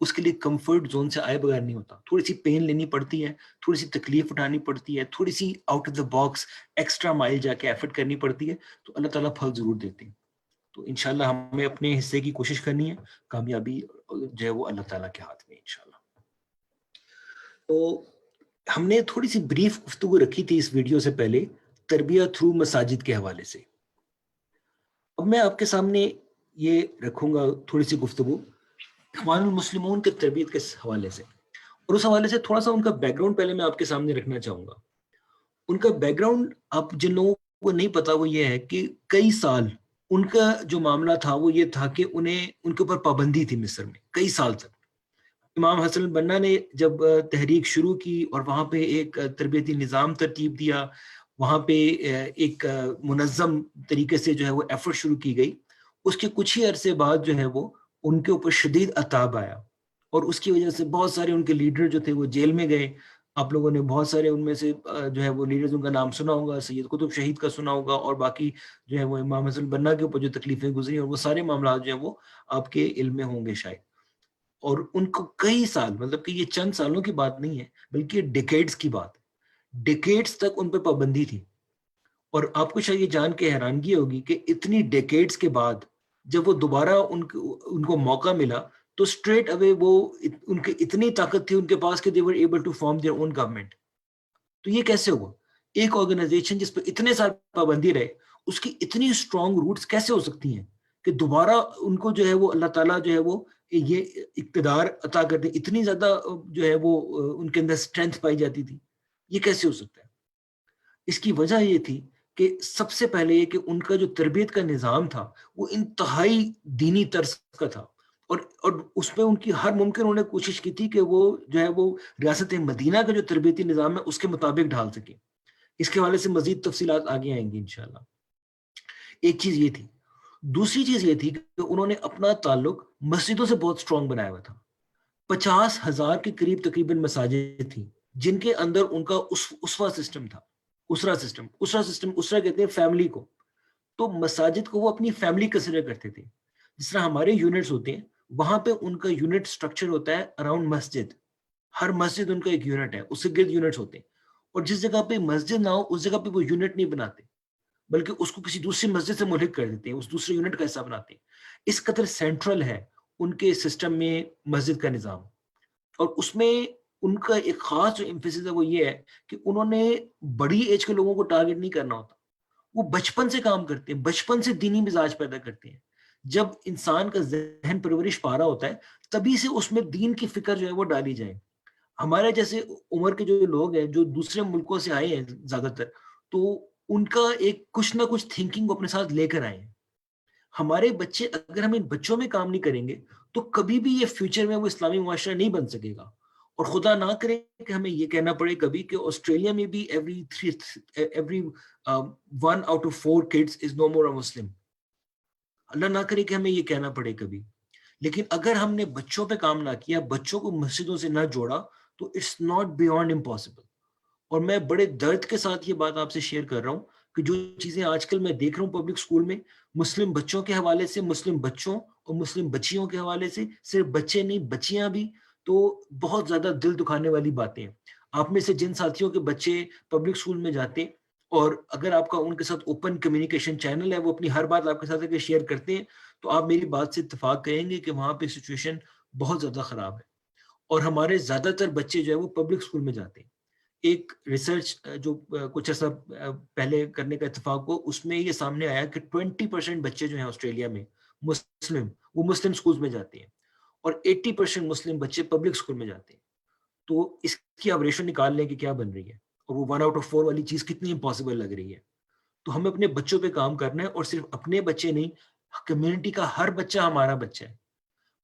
اس کے لیے comfort zone سے آئے بغیر نہیں ہوتا. تھوڑی سی pain لینی پڑتی ہے, تھوڑی سی تکلیف اٹھانی پڑتی ہے, تھوڑی سی out of the box extra mile جا کے ایفرٹ کرنی پڑتی ہے, تو اللہ تعالیٰ پھل ضرور دیتے ہیں. تو انشاءاللہ ہمیں اپنے حصے کی کوشش کرنی ہے, کامیابی جو ہے وہ اللہ تعالیٰ کے ہاتھ میں انشاءاللہ. تو ہم نے تھوڑی سی بریف گفتگو رکھی تھی اس ویڈیو سے پہلے تربیت تھرو مساجد کے حوالے سے. اب میں آپ کے سامنے یہ رکھوں گا تھوڑی سی گفتگو اخوان المسلمون کے تربیت کے حوالے سے, اور اس حوالے سے تھوڑا سا ان کا بیک گراؤنڈ پہلے میں آپ کے سامنے رکھنا چاہوں گا. ان کا بیک گراؤنڈ آپ جن لوگوں کو نہیں پتا وہ یہ ہے کہ کئی سال ان کا جو معاملہ تھا وہ یہ تھا کہ انہیں ان کے اوپر پابندی تھی مصر میں کئی سال تک. امام حسن البنا نے جب تحریک شروع کی اور وہاں پہ ایک تربیتی نظام ترتیب دیا, وہاں پہ ایک منظم طریقے سے جو ہے وہ ایفرٹ شروع کی گئی, اس کے کچھ ہی عرصے بعد جو ہے وہ ان کے اوپر شدید عذاب آیا, اور اس کی وجہ سے بہت سارے ان کے لیڈر جو تھے وہ جیل میں گئے. آپ لوگوں نے بہت سارے ان میں سے جو ہے وہ لیڈرز ان کا نام سنا ہوگا, سید قطب شہید کا سنا ہوگا, اور باقی جو ہے وہ امام حسن البنا کے اوپر جو تکلیفیں گزری اور وہ سارے معاملات جو ہیں وہ آپ کے علم میں ہوں گے شاید. اور ان کو کئی سال, مطلب کہ یہ چند سالوں کی بات نہیں ہے بلکہ ڈیکیڈز کی بات ہے, ڈیکیڈز تک ان پہ پابندی تھی. اور آپ کو شاید یہ جان کے حیرانگی ہوگی کہ اتنی ڈیکیڈز کے بعد جب وہ دوبارہ ان کو موقع ملا تو اسٹریٹ اوے وہ ان کے اتنی طاقت تھی ان کے پاس کہ they were able to form their own government. تو یہ کیسے ہوا؟ ایک آرگنائزیشن جس پہ اتنے سال پابندی رہے, اس کی اتنی اسٹرانگ روٹس کیسے ہو سکتی ہیں کہ دوبارہ ان کو جو ہے وہ اللہ تعالیٰ جو ہے وہ یہ اقتدار عطا کر دے, اتنی زیادہ جو ہے وہ ان کے اندر اسٹرینتھ پائی جاتی تھی. یہ کیسے ہو سکتا ہے؟ اس کی وجہ یہ تھی کہ سب سے پہلے یہ کہ ان کا جو تربیت کا نظام تھا وہ انتہائی دینی طرز کا تھا, اور اس میں ان کی ہر ممکن انہوں نے کوشش کی تھی کہ وہ جو ہے وہ ریاست مدینہ کا جو تربیتی نظام ہے اس کے مطابق ڈھال سکے. اس کے حوالے سے مزید تفصیلات آگے آئیں گی انشاءاللہ. ایک چیز یہ تھی. دوسری چیز یہ تھی کہ انہوں نے اپنا تعلق مسجدوں سے بہت اسٹرانگ بنایا ہوا تھا. 50,000 کے قریب تقریباً مساجد تھیں جن کے اندر ان کا اسوہ سسٹم تھا. اسرا کہتے ہیں فیملی کو. تو مساجد کو وہ اپنی فیملی کنسیڈر کرتے تھے. جس طرح ہمارے یونٹس ہوتے ہیں وہاں پہ ان کا یونٹ سٹرکچر ہوتا ہے اراؤنڈ مسجد. ہر مسجد ان کا ایک یونٹ ہے, اس سے گرد یونٹس ہوتے ہیں, اور جس جگہ پہ مسجد نہ ہو اس جگہ پہ وہ یونٹ نہیں بناتے بلکہ اس کو کسی دوسری مسجد سے ملحق کر دیتے ہیں, اس دوسرے یونٹ کا حصہ بناتے ہیں. اس قدر سینٹرل ہے ان کے سسٹم میں مسجد کا نظام. اور اس میں ان کا ایک خاص جو ایمفیسس ہے وہ یہ ہے کہ انہوں نے بڑی ایج کے لوگوں کو ٹارگٹ نہیں کرنا ہوتا, وہ بچپن سے کام کرتے ہیں, بچپن سے دینی مزاج پیدا کرتے ہیں. جب انسان کا ذہن پرورش پا رہا ہوتا ہے تبھی سے اس میں دین کی فکر جو ہے وہ ڈالی جائے. ہمارے جیسے عمر کے جو لوگ ہیں جو دوسرے ملکوں سے آئے ہیں زیادہ تر, تو ان کا ایک کچھ نہ کچھ تھنکنگ اپنے ساتھ لے کر آئے ہیں. ہمارے بچے اگر ہم ان بچوں میں کام نہیں کریں گے تو کبھی بھی یہ فیوچر میں وہ اسلامی معاشرہ نہیں بن سکے گا. اور خدا نہ کرے کہ ہمیں یہ کہنا پڑے کبھی کہ آسٹریلیا میں بھی every 1 out of 4 kids is no more a Muslim. اللہ نہ کرے کہ ہمیں یہ کہنا پڑے کبھی. لیکن اگر ہم نے بچوں پہ کام نہ کیا, بچوں کو مسجدوں سے نہ جوڑا, تو اٹس ناٹ بیونڈ امپاسبل. اور میں بڑے درد کے ساتھ یہ بات آپ سے شیئر کر رہا ہوں کہ جو چیزیں آج کل میں دیکھ رہا ہوں پبلک اسکول میں, مسلم بچوں کے حوالے سے, مسلم بچوں اور مسلم بچیوں کے حوالے سے, صرف بچے نہیں بچیاں بھی, تو بہت زیادہ دل دکھانے والی باتیں ہیں. آپ میں سے جن ساتھیوں کے بچے پبلک اسکول میں جاتے ہیں اور اگر آپ کا ان کے ساتھ اوپن کمیونیکیشن چینل ہے, وہ اپنی ہر بات آپ کے ساتھ اگر شیئر کرتے ہیں, تو آپ میری بات سے اتفاق کریں گے کہ وہاں پہ سچویشن بہت زیادہ خراب ہے. اور ہمارے زیادہ تر بچے جو ہے وہ پبلک اسکول میں جاتے ہیں. ایک ریسرچ جو کچھ عرصہ پہلے کرنے کا اتفاق ہو, اس میں یہ سامنے آیا کہ 20% بچے جو ہیں آسٹریلیا میں مسلم, وہ مسلم اسکولز میں جاتے ہیں, اور 80% مسلم بچے پبلک اسکول میں جاتے ہیں. تو اس کی آپ ریشو نکال لیں کہ کیا بن رہی ہے, اور وہ 1 out of 4 والی چیز کتنی امپاسبل لگ رہی ہے. تو ہمیں اپنے بچوں پہ کام کرنا ہے, اور صرف اپنے بچے نہیں, کمیونٹی کا ہر بچہ ہمارا بچہ ہے.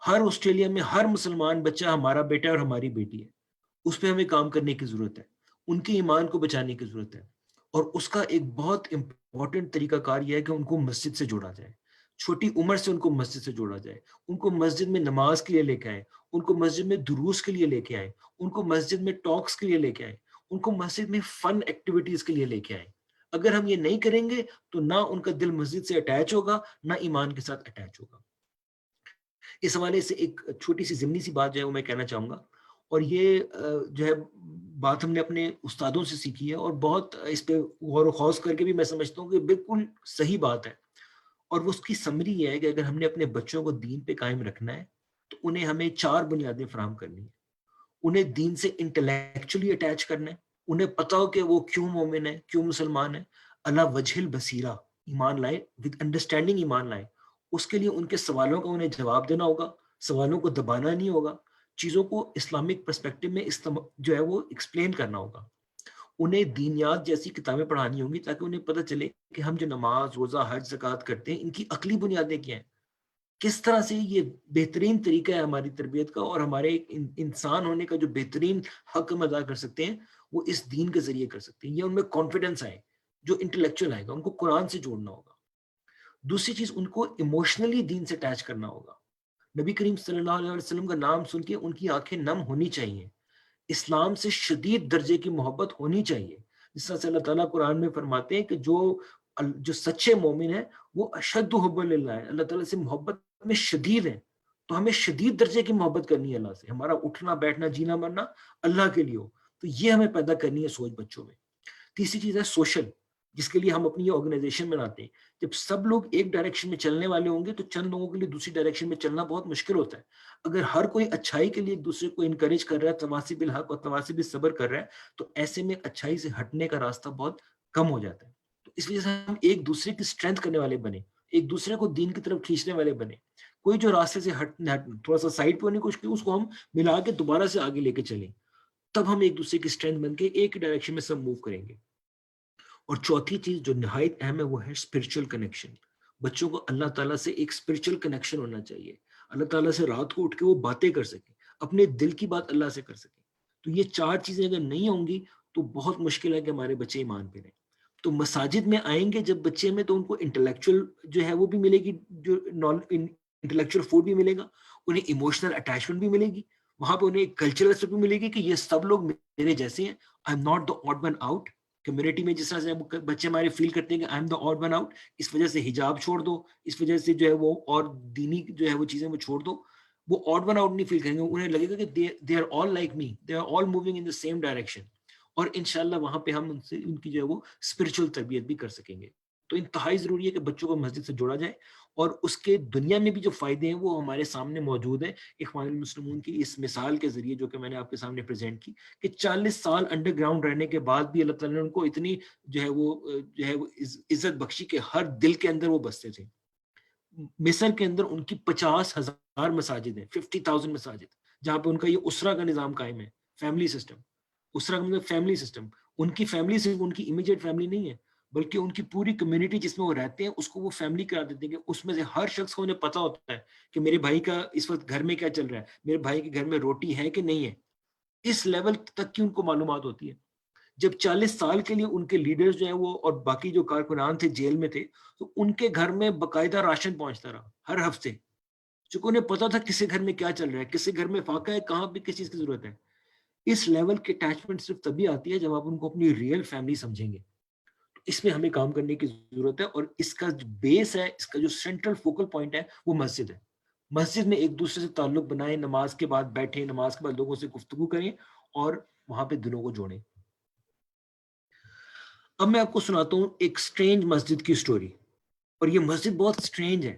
ہر آسٹریلیا میں ہر مسلمان بچہ ہمارا بیٹا اور ہماری بیٹی ہے. اس پہ ہمیں کام کرنے کی ضرورت ہے, ان کے ایمان کو بچانے کی ضرورت ہے. اور اس کا ایک بہت امپورٹنٹ طریقہ کار یہ ہے کہ ان کو مسجد سے جوڑا جائے. چھوٹی عمر سے ان کو مسجد سے جوڑا جائے, ان کو مسجد میں نماز کے لیے لے کے آئیں, ان کو مسجد میں دروس کے لیے لے کے آئیں, ان کو مسجد میں ٹاکس کے لیے لے کے آئیں, ان کو مسجد میں فن ایکٹیویٹیز کے لیے لے کے آئیں. اگر ہم یہ نہیں کریں گے تو نہ ان کا دل مسجد سے اٹیچ ہوگا, نہ ایمان کے ساتھ اٹیچ ہوگا. اس حوالے سے ایک چھوٹی سی ضمنی سی بات جو ہے وہ میں کہنا چاہوں گا، اور یہ جو ہے بات ہم نے اپنے استادوں سے سیکھی ہے، اور بہت اس پہ غور و خوض کر کے بھی میں سمجھتا ہوں کہ بالکل صحیح بات ہے، اور وہ اس کی سمری یہ ہے کہ اگر ہم نے اپنے بچوں کو دین پہ قائم رکھنا ہے تو انہیں ہمیں 4 بنیادیں فراہم کرنی ہیں. انہیں دین سے انٹلیکچولی اٹیچ کرنا ہے، انہیں پتا ہو کہ وہ کیوں مومن ہے، کیوں مسلمان ہے، اللہ وجہ البصیرہ ایمان لائے، ود انڈرسٹینڈنگ ایمان لائے. اس کے لیے ان کے سوالوں کا انہیں جواب دینا ہوگا، سوالوں کو دبانا نہیں ہوگا، چیزوں کو اسلامک پرسپیکٹو میں جو ہے وہ ایکسپلین کرنا ہوگا. انہیں دینیات جیسی کتابیں پڑھانی ہوں گی تاکہ انہیں پتہ چلے کہ ہم جو نماز، روزہ، حج، زکوٰۃ کرتے ہیں ان کی عقلی بنیادیں کیا ہیں، کس طرح سے یہ بہترین طریقہ ہے ہماری تربیت کا، اور ہمارے انسان ہونے کا جو بہترین حق ہم ادا کر سکتے ہیں وہ اس دین کے ذریعے کر سکتے ہیں. یہ ان میں کانفیڈنس آئے جو انٹلیکچوئل آئے گا، ان کو قرآن سے جوڑنا ہوگا. دوسری چیز، ان کو ایموشنلی دین سے اٹیچ کرنا ہوگا. نبی کریم صلی اللہ علیہ وسلم کا نام سن کے ان کی آنکھیں نم ہونی چاہیے، اسلام سے شدید درجے کی محبت ہونی چاہیے. جس طرح سے اللہ تعالیٰ قرآن میں فرماتے ہیں کہ جو سچے مومن ہیں وہ اشد حب اللہ ہے، اللہ تعالیٰ سے محبت میں شدید ہے. تو ہمیں شدید درجے کی محبت کرنی ہے اللہ سے، ہمارا اٹھنا بیٹھنا جینا مرنا اللہ کے لیے ہو. تو یہ ہمیں پیدا کرنی ہے سوچ بچوں میں. تیسری چیز ہے سوشل، جس کے لیے ہم اپنی یہ آرگنائزیشن بناتے ہیں. جب سب لوگ ایک ڈائریکشن میں چلنے والے ہوں گے تو چند لوگوں کے لیے دوسری ڈائریکشن میں چلنا بہت مشکل ہوتا ہے. اگر ہر کوئی اچھائی کے لیے ایک دوسرے کو انکریج کر رہا ہے، تواصی بالحق اور تواصی بالصبر کر رہا ہے، تو ایسے میں اچھائی سے ہٹنے کا راستہ بہت کم ہو جاتا ہے. تو اس وجہ سے ہم ایک دوسرے کی اسٹرینتھ کرنے والے بنے، ایک دوسرے کو دین کی طرف کھینچنے والے بنے. کوئی جو راستے سے تھوڑا سا سائڈ پہ ہونے کی کوشش کی، اس کو ہم ملا کے دوبارہ سے آگے لے کے چلیں، تب ہم ایک دوسرے کی اسٹرینتھ بن کے ایک ڈائریکشن میں سب موو کریں گے. اور چوتھی چیز جو نہایت اہم ہے وہ ہے اسپرچل کنیکشن. بچوں کو اللہ تعالیٰ سے ایک اسپرچل کنیکشن ہونا چاہیے، اللہ تعالیٰ سے رات کو اٹھ کے وہ باتیں کر سکیں، اپنے دل کی بات اللہ سے کر سکیں. تو یہ 4 چیزیں اگر نہیں ہوں گی تو بہت مشکل ہے کہ ہمارے بچے ایمان پہ رہیں. تو مساجد میں آئیں گے جب بچے میں، تو ان کو انٹلیکچوئل جو ہے وہ بھی ملے گی، جو انٹلیکچوئل فوڈ بھی ملے گا، انہیں ایموشنل اٹیچمنٹ بھی ملے گی، وہاں پہ انہیں ایک کلچرل بھی ملے گی کہ یہ سب لوگ میرے جیسے ہیں، I am not the odd one out. Community میں جس طرح سے بچے ہمارے فیل کرتے ہیں کہ I am the odd one out, اس وجہ سے حجاب چھوڑ دو، اس وجہ سے جو ہے وہ اور دینی جو ہے وہ چیزیں وہ چھوڑ دو، وہ آڈ ون آؤٹ نہیں فیل کریں گے. انہیں لگے گا کہ they are all like me, they are all moving in the same direction. اور انشاءاللہ وہاں پہ ہم ان کی جو ہے وہ اسپرچل تربیت بھی کر سکیں گے. تو انتہائی ضروری ہے کہ بچوں کو مسجد سے جوڑا جائے، اور اس کے دنیا میں بھی جو فائدے ہیں وہ ہمارے سامنے موجود ہیں اخوان المسلمون کی اس مثال کے ذریعے جو کہ میں نے آپ کے سامنے پریزنٹ کی، کہ 40 سال انڈر گراؤنڈ رہنے کے بعد بھی اللہ تعالیٰ نے ان کو اتنی جو ہے وہ عزت بخشی کہ ہر دل کے اندر وہ بستے تھے. مصر کے اندر ان کی 50,000 مساجد ہیں، 50,000 مساجد، جہاں پہ ان کا یہ اسرہ کا نظام قائم ہے، فیملی سسٹم. اسرہ کا مطلب فیملی سسٹم. ان کی فیملی صرف ان کی امیجیٹ فیملی نہیں ہے، بلکہ ان کی پوری کمیونٹی جس میں وہ رہتے ہیں اس کو وہ فیملی کرا دیتے ہیں، کہ اس میں سے ہر شخص کو انہیں پتا ہوتا ہے کہ میرے بھائی کا اس وقت گھر میں کیا چل رہا ہے، میرے بھائی کے گھر میں روٹی ہے کہ نہیں ہے. اس لیول تک کی ان کو معلومات ہوتی ہے. جب 40 سال کے لیے ان کے لیڈرز جو ہیں وہ اور باقی جو کارکنان تھے جیل میں تھے، تو ان کے گھر میں باقاعدہ راشن پہنچتا رہا ہر ہفتے، چونکہ انہیں پتا تھا کسی گھر میں کیا چل رہا ہے، کسی گھر میں فاقہ ہے، کہاں پہ کس چیز کی ضرورت ہے. اس لیول کی اٹیچمنٹ صرف تبھی آتی ہے جب آپ ان کو اپنی ریئل فیملی سمجھیں گے. اس میں ہمیں کام کرنے کی ضرورت ہے، اور اس کا جو بیس ہے، اس کا جو سینٹرل فوکل پوائنٹ ہے وہ مسجد ہے. مسجد میں ایک دوسرے سے تعلق بنائیں، نماز کے بعد بیٹھیں، نماز کے بعد لوگوں سے گفتگو کریں، اور وہاں پہ دلوں کو جوڑیں. اب میں آپ کو سناتا ہوں ایک سٹرینج مسجد کی سٹوری، اور یہ مسجد بہت سٹرینج ہے،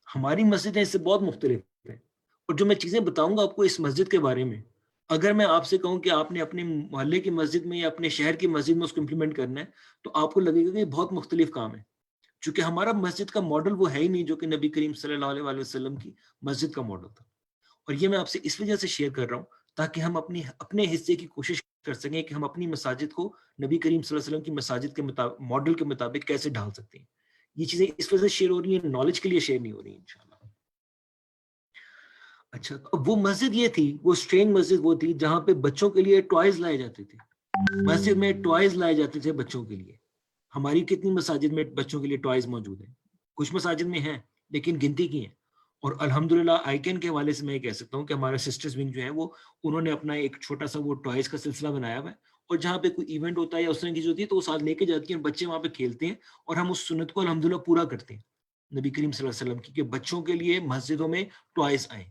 ہماری مسجدیں اس سے بہت مختلف ہیں. اور جو میں چیزیں بتاؤں گا آپ کو اس مسجد کے بارے میں، اگر میں آپ سے کہوں کہ آپ نے اپنے محلے کی مسجد میں یا اپنے شہر کی مسجد میں اس کو امپلیمنٹ کرنا ہے، تو آپ کو لگے گا کہ یہ بہت مختلف کام ہے، چونکہ ہمارا مسجد کا ماڈل وہ ہے ہی نہیں جو کہ نبی کریم صلی اللہ علیہ وسلم کی مسجد کا ماڈل تھا. اور یہ میں آپ سے اس وجہ سے شیئر کر رہا ہوں تاکہ ہم اپنے حصے کی کوشش کر سکیں کہ ہم اپنی مساجد کو نبی کریم صلی اللہ علیہ وسلم کی مساجد کے ماڈل کے مطابق کیسے ڈھال سکتے ہیں. یہ چیزیں اس وجہ سے شیئر ہو رہی ہیں، نالج کے لیے شیئر نہیں ہو رہی ہیں انشاءاللہ. اچھا، وہ مسجد یہ تھی، وہ اسٹرینج مسجد وہ تھی جہاں پہ بچوں کے لیے ٹوائز لائے جاتے تھے. مسجد میں ٹوائز لائے جاتے تھے بچوں کے لیے. ہماری کتنی مساجد میں بچوں کے لیے ٹوائز موجود ہیں؟ کچھ مساجد میں ہیں لیکن گنتی کی ہیں. اور الحمدللہ آئیکن کے حوالے سے میں یہ کہہ سکتا ہوں کہ ہمارے سسٹرز ونگ جو ہے وہ انہوں نے اپنا ایک چھوٹا سا وہ ٹوائز کا سلسلہ بنایا ہوا ہے، اور جہاں پہ کوئی ایونٹ ہوتا ہے یا اس طرح کی چیز ہوتی ہے تو وہ ساتھ لے کے جاتی ہیں اور بچے وہاں پہ کھیلتے ہیں، اور ہم اس سنت کو الحمدللہ پورا کرتے ہیں. نبی کریم صلی اللہ علیہ وسلم کی کہ بچوں کے لیے مسجدوں میں ٹوائز آئیں.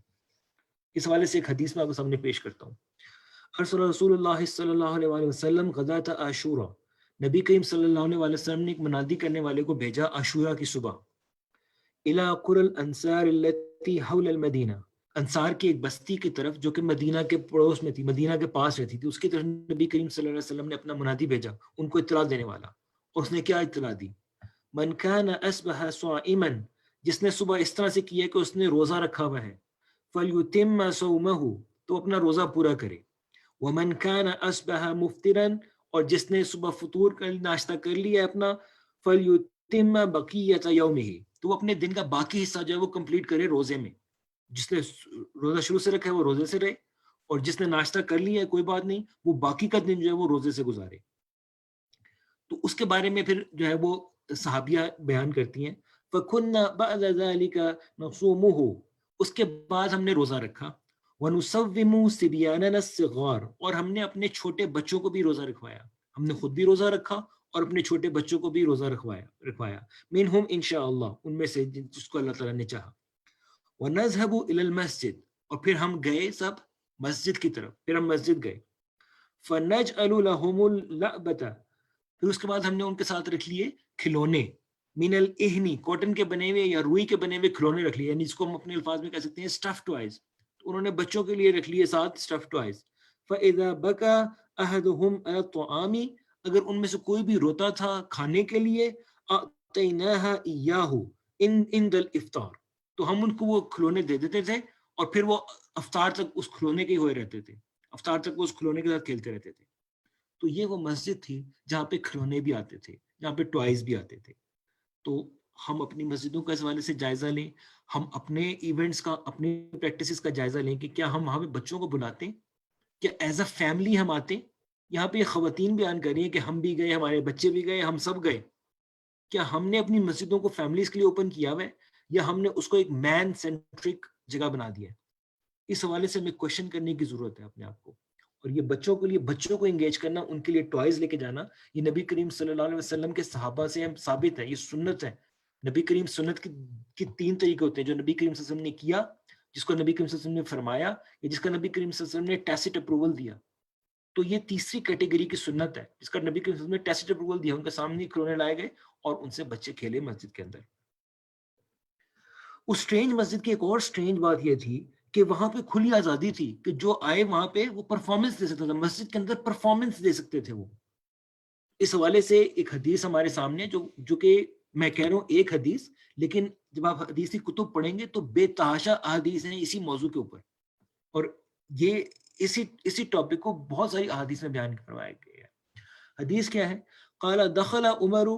اس حوالے سے ایک حدیث میں آپ کو سامنے پیش کرتا ہوں. ارسل رسول اللہ صلی اللہ علیہ وآلہ وسلم غداۃ عاشورہ، نبی کریم صلی اللہ علیہ وآلہ وسلم نے ایک منادی کرنے والے کو بھیجا عاشورہ کی صبح. الی قری الانصار التی حول المدینہ، انصار کی ایک بستی کی طرف جو کہ مدینہ کے پڑوس میں تھی، مدینہ کے پاس رہتی تھی، اس کی طرف نبی کریم صلی اللہ علیہ وسلم نے اپنا منادی بھیجا، ان کو اطلاع دینے والا. اور اس نے کیا اطلاع دی؟ من کان اصبح صائما، جس نے صبح اس طرح سے کیا کہ اس نے روزہ رکھا ہوا ہے، فلیتم صومہ، تو اپنا روزہ پورا کرے. ومن کان اصبح مفطرا، اور جس نے صبح فطور کر ناشتہ کر لیا اپنا، فلیتم بقیۃ یومہ، تو وہ اپنے دن کا باقی حصہ جو ہے وہ کمپلیٹ کرے روزے میں. جس نے روزہ شروع سے رکھا ہے وہ روزے سے رہے، اور جس نے ناشتہ کر لیا ہے کوئی بات نہیں، وہ باقی کا دن جو ہے وہ روزے سے گزارے. تو اس کے بارے میں پھر جو ہے وہ صحابیہ بیان کرتی ہیں، فَكُنَّا بَعْدَ ذَلِكَ نَصُومُهُ، اس کے بعد ہم نے روزہ رکھا، وَنُصَوِّمُ صِبْيَانَنَا الصِّغَارَ، اور ہم نے اپنے چھوٹے بچوں کو بھی روزہ رکھوایا. ہم نے خود بھی روزہ رکھا اور اپنے چھوٹے بچوں کو بھی روزہ رکھوایا. مِنْهُمْ انشاءاللہ، ان میں سے جس کو اللہ تعالیٰ نے چاہا. وَنَذْهَبُ إِلَى الْمَسْجِدِ، اور پھر ہم گئے سب مسجد کی طرف، پھر ہم مسجد گئے. فَنَجْعَلُ لَهُمُ اللَّعْبَةَ، پھر اس کے بعد ہم نے ان کے ساتھ رکھ لیے کھلونے، من الاہنی، کاٹن کے بنے ہوئے یا روئی کے بنے ہوئے کھلونے رکھ لیے، یعنی اس کو ہم اپنے الفاظ میں کہہ سکتے ہیں اسٹف ٹوائز. انہوں نے بچوں کے لیے رکھ لیے ساتھ اسٹف ٹوائز. فَإِذَا بَكَى أَحَدُهُمْ عَلَى الطَّعَامِ، اگر ان میں سے کوئی بھی روتا تھا کھانے کے لیے، أَعْطَيْنَاهَا إِيَّاهُ عِنْدَ الْإِفْطَارِ، تو ہم ان کو وہ کھلونے دے دیتے تھے، اور پھر وہ افطار تک اس کھلونے کے ہی ہوئے رہتے تھے، افطار تک وہ اس کھلونے کے ساتھ کھیلتے رہتے تھے. تو یہ وہ مسجد تھی جہاں پہ کھلونے بھی آتے تھے، جہاں پہ ٹوائز بھی آتے تھے. تو ہم اپنی مسجدوں کا اس حوالے سے جائزہ لیں، ہم اپنے ایونٹس کا، اپنی پریکٹسز کا جائزہ لیں کہ کیا ہم وہاں پہ بچوں کو بلاتے ہیں، کیا ایز اے فیملی ہم آتے ہیں. یہاں پہ خواتین بیان کر رہی ہیں کہ ہم بھی گئے، ہمارے بچے بھی گئے، ہم سب گئے. کیا ہم نے اپنی مسجدوں کو فیملیز کے لیے اوپن کیا ہوا ہے، یا ہم نے اس کو ایک مین سینٹرک جگہ بنا دیا ہے؟ اس حوالے سے ہمیں کوشچن کرنے کی ضرورت ہے اپنے آپ کو. اور یہ بچوں کے لیے، بچوں کو انگیج کرنا، ان کے لیے ٹوائز لے کے جانا، یہ نبی کریم صلی اللہ علیہ وسلم کے صحابہ سے ہم ثابت ہے، یہ سنت ہے. نبی کریم سنت کی 3 طریقے ہوتے ہیں جو نبی کریم صلی اللہ علیہ وسلم نے کیا، جس کو نبی کریم صلی اللہ علیہ وسلم نے فرمایا، یا جس کا نبی کریم صلی اللہ علیہ وسلم نے ٹیسٹ اپروول دیا. تو یہ تیسری کیٹیگری کی سنت ہے جس کا نبی کریم صلی اللہ علیہ وسلم نے ٹیسٹ اپروول دیا. ان کے سامنے کھلونے لائے گئے اور ان سے بچے کھیلے مسجد کے اندر. اس اسٹرینج مسجد کی ایک اور اسٹرینج بات یہ تھی کہ وہاں پہ کھلی آزادی تھی کہ جو آئے وہاں پہ وہ پرفارمنس دے سکتا تھا، مسجد کے اندر پرفارمنس دے سکتے تھے وہ. اس حوالے سے ایک حدیث ہمارے سامنے جو کہ میں کہہ رہا ہوں ایک حدیث، لیکن جب آپ حدیث کی کتب پڑھیں گے تو بے تحاشا احادیث ہیں اسی موضوع کے اوپر، اور یہ اسی ٹاپک کو بہت ساری احادیث میں بیان کروایا گیا ہے. حدیث کیا ہے؟ قال دخل عمر،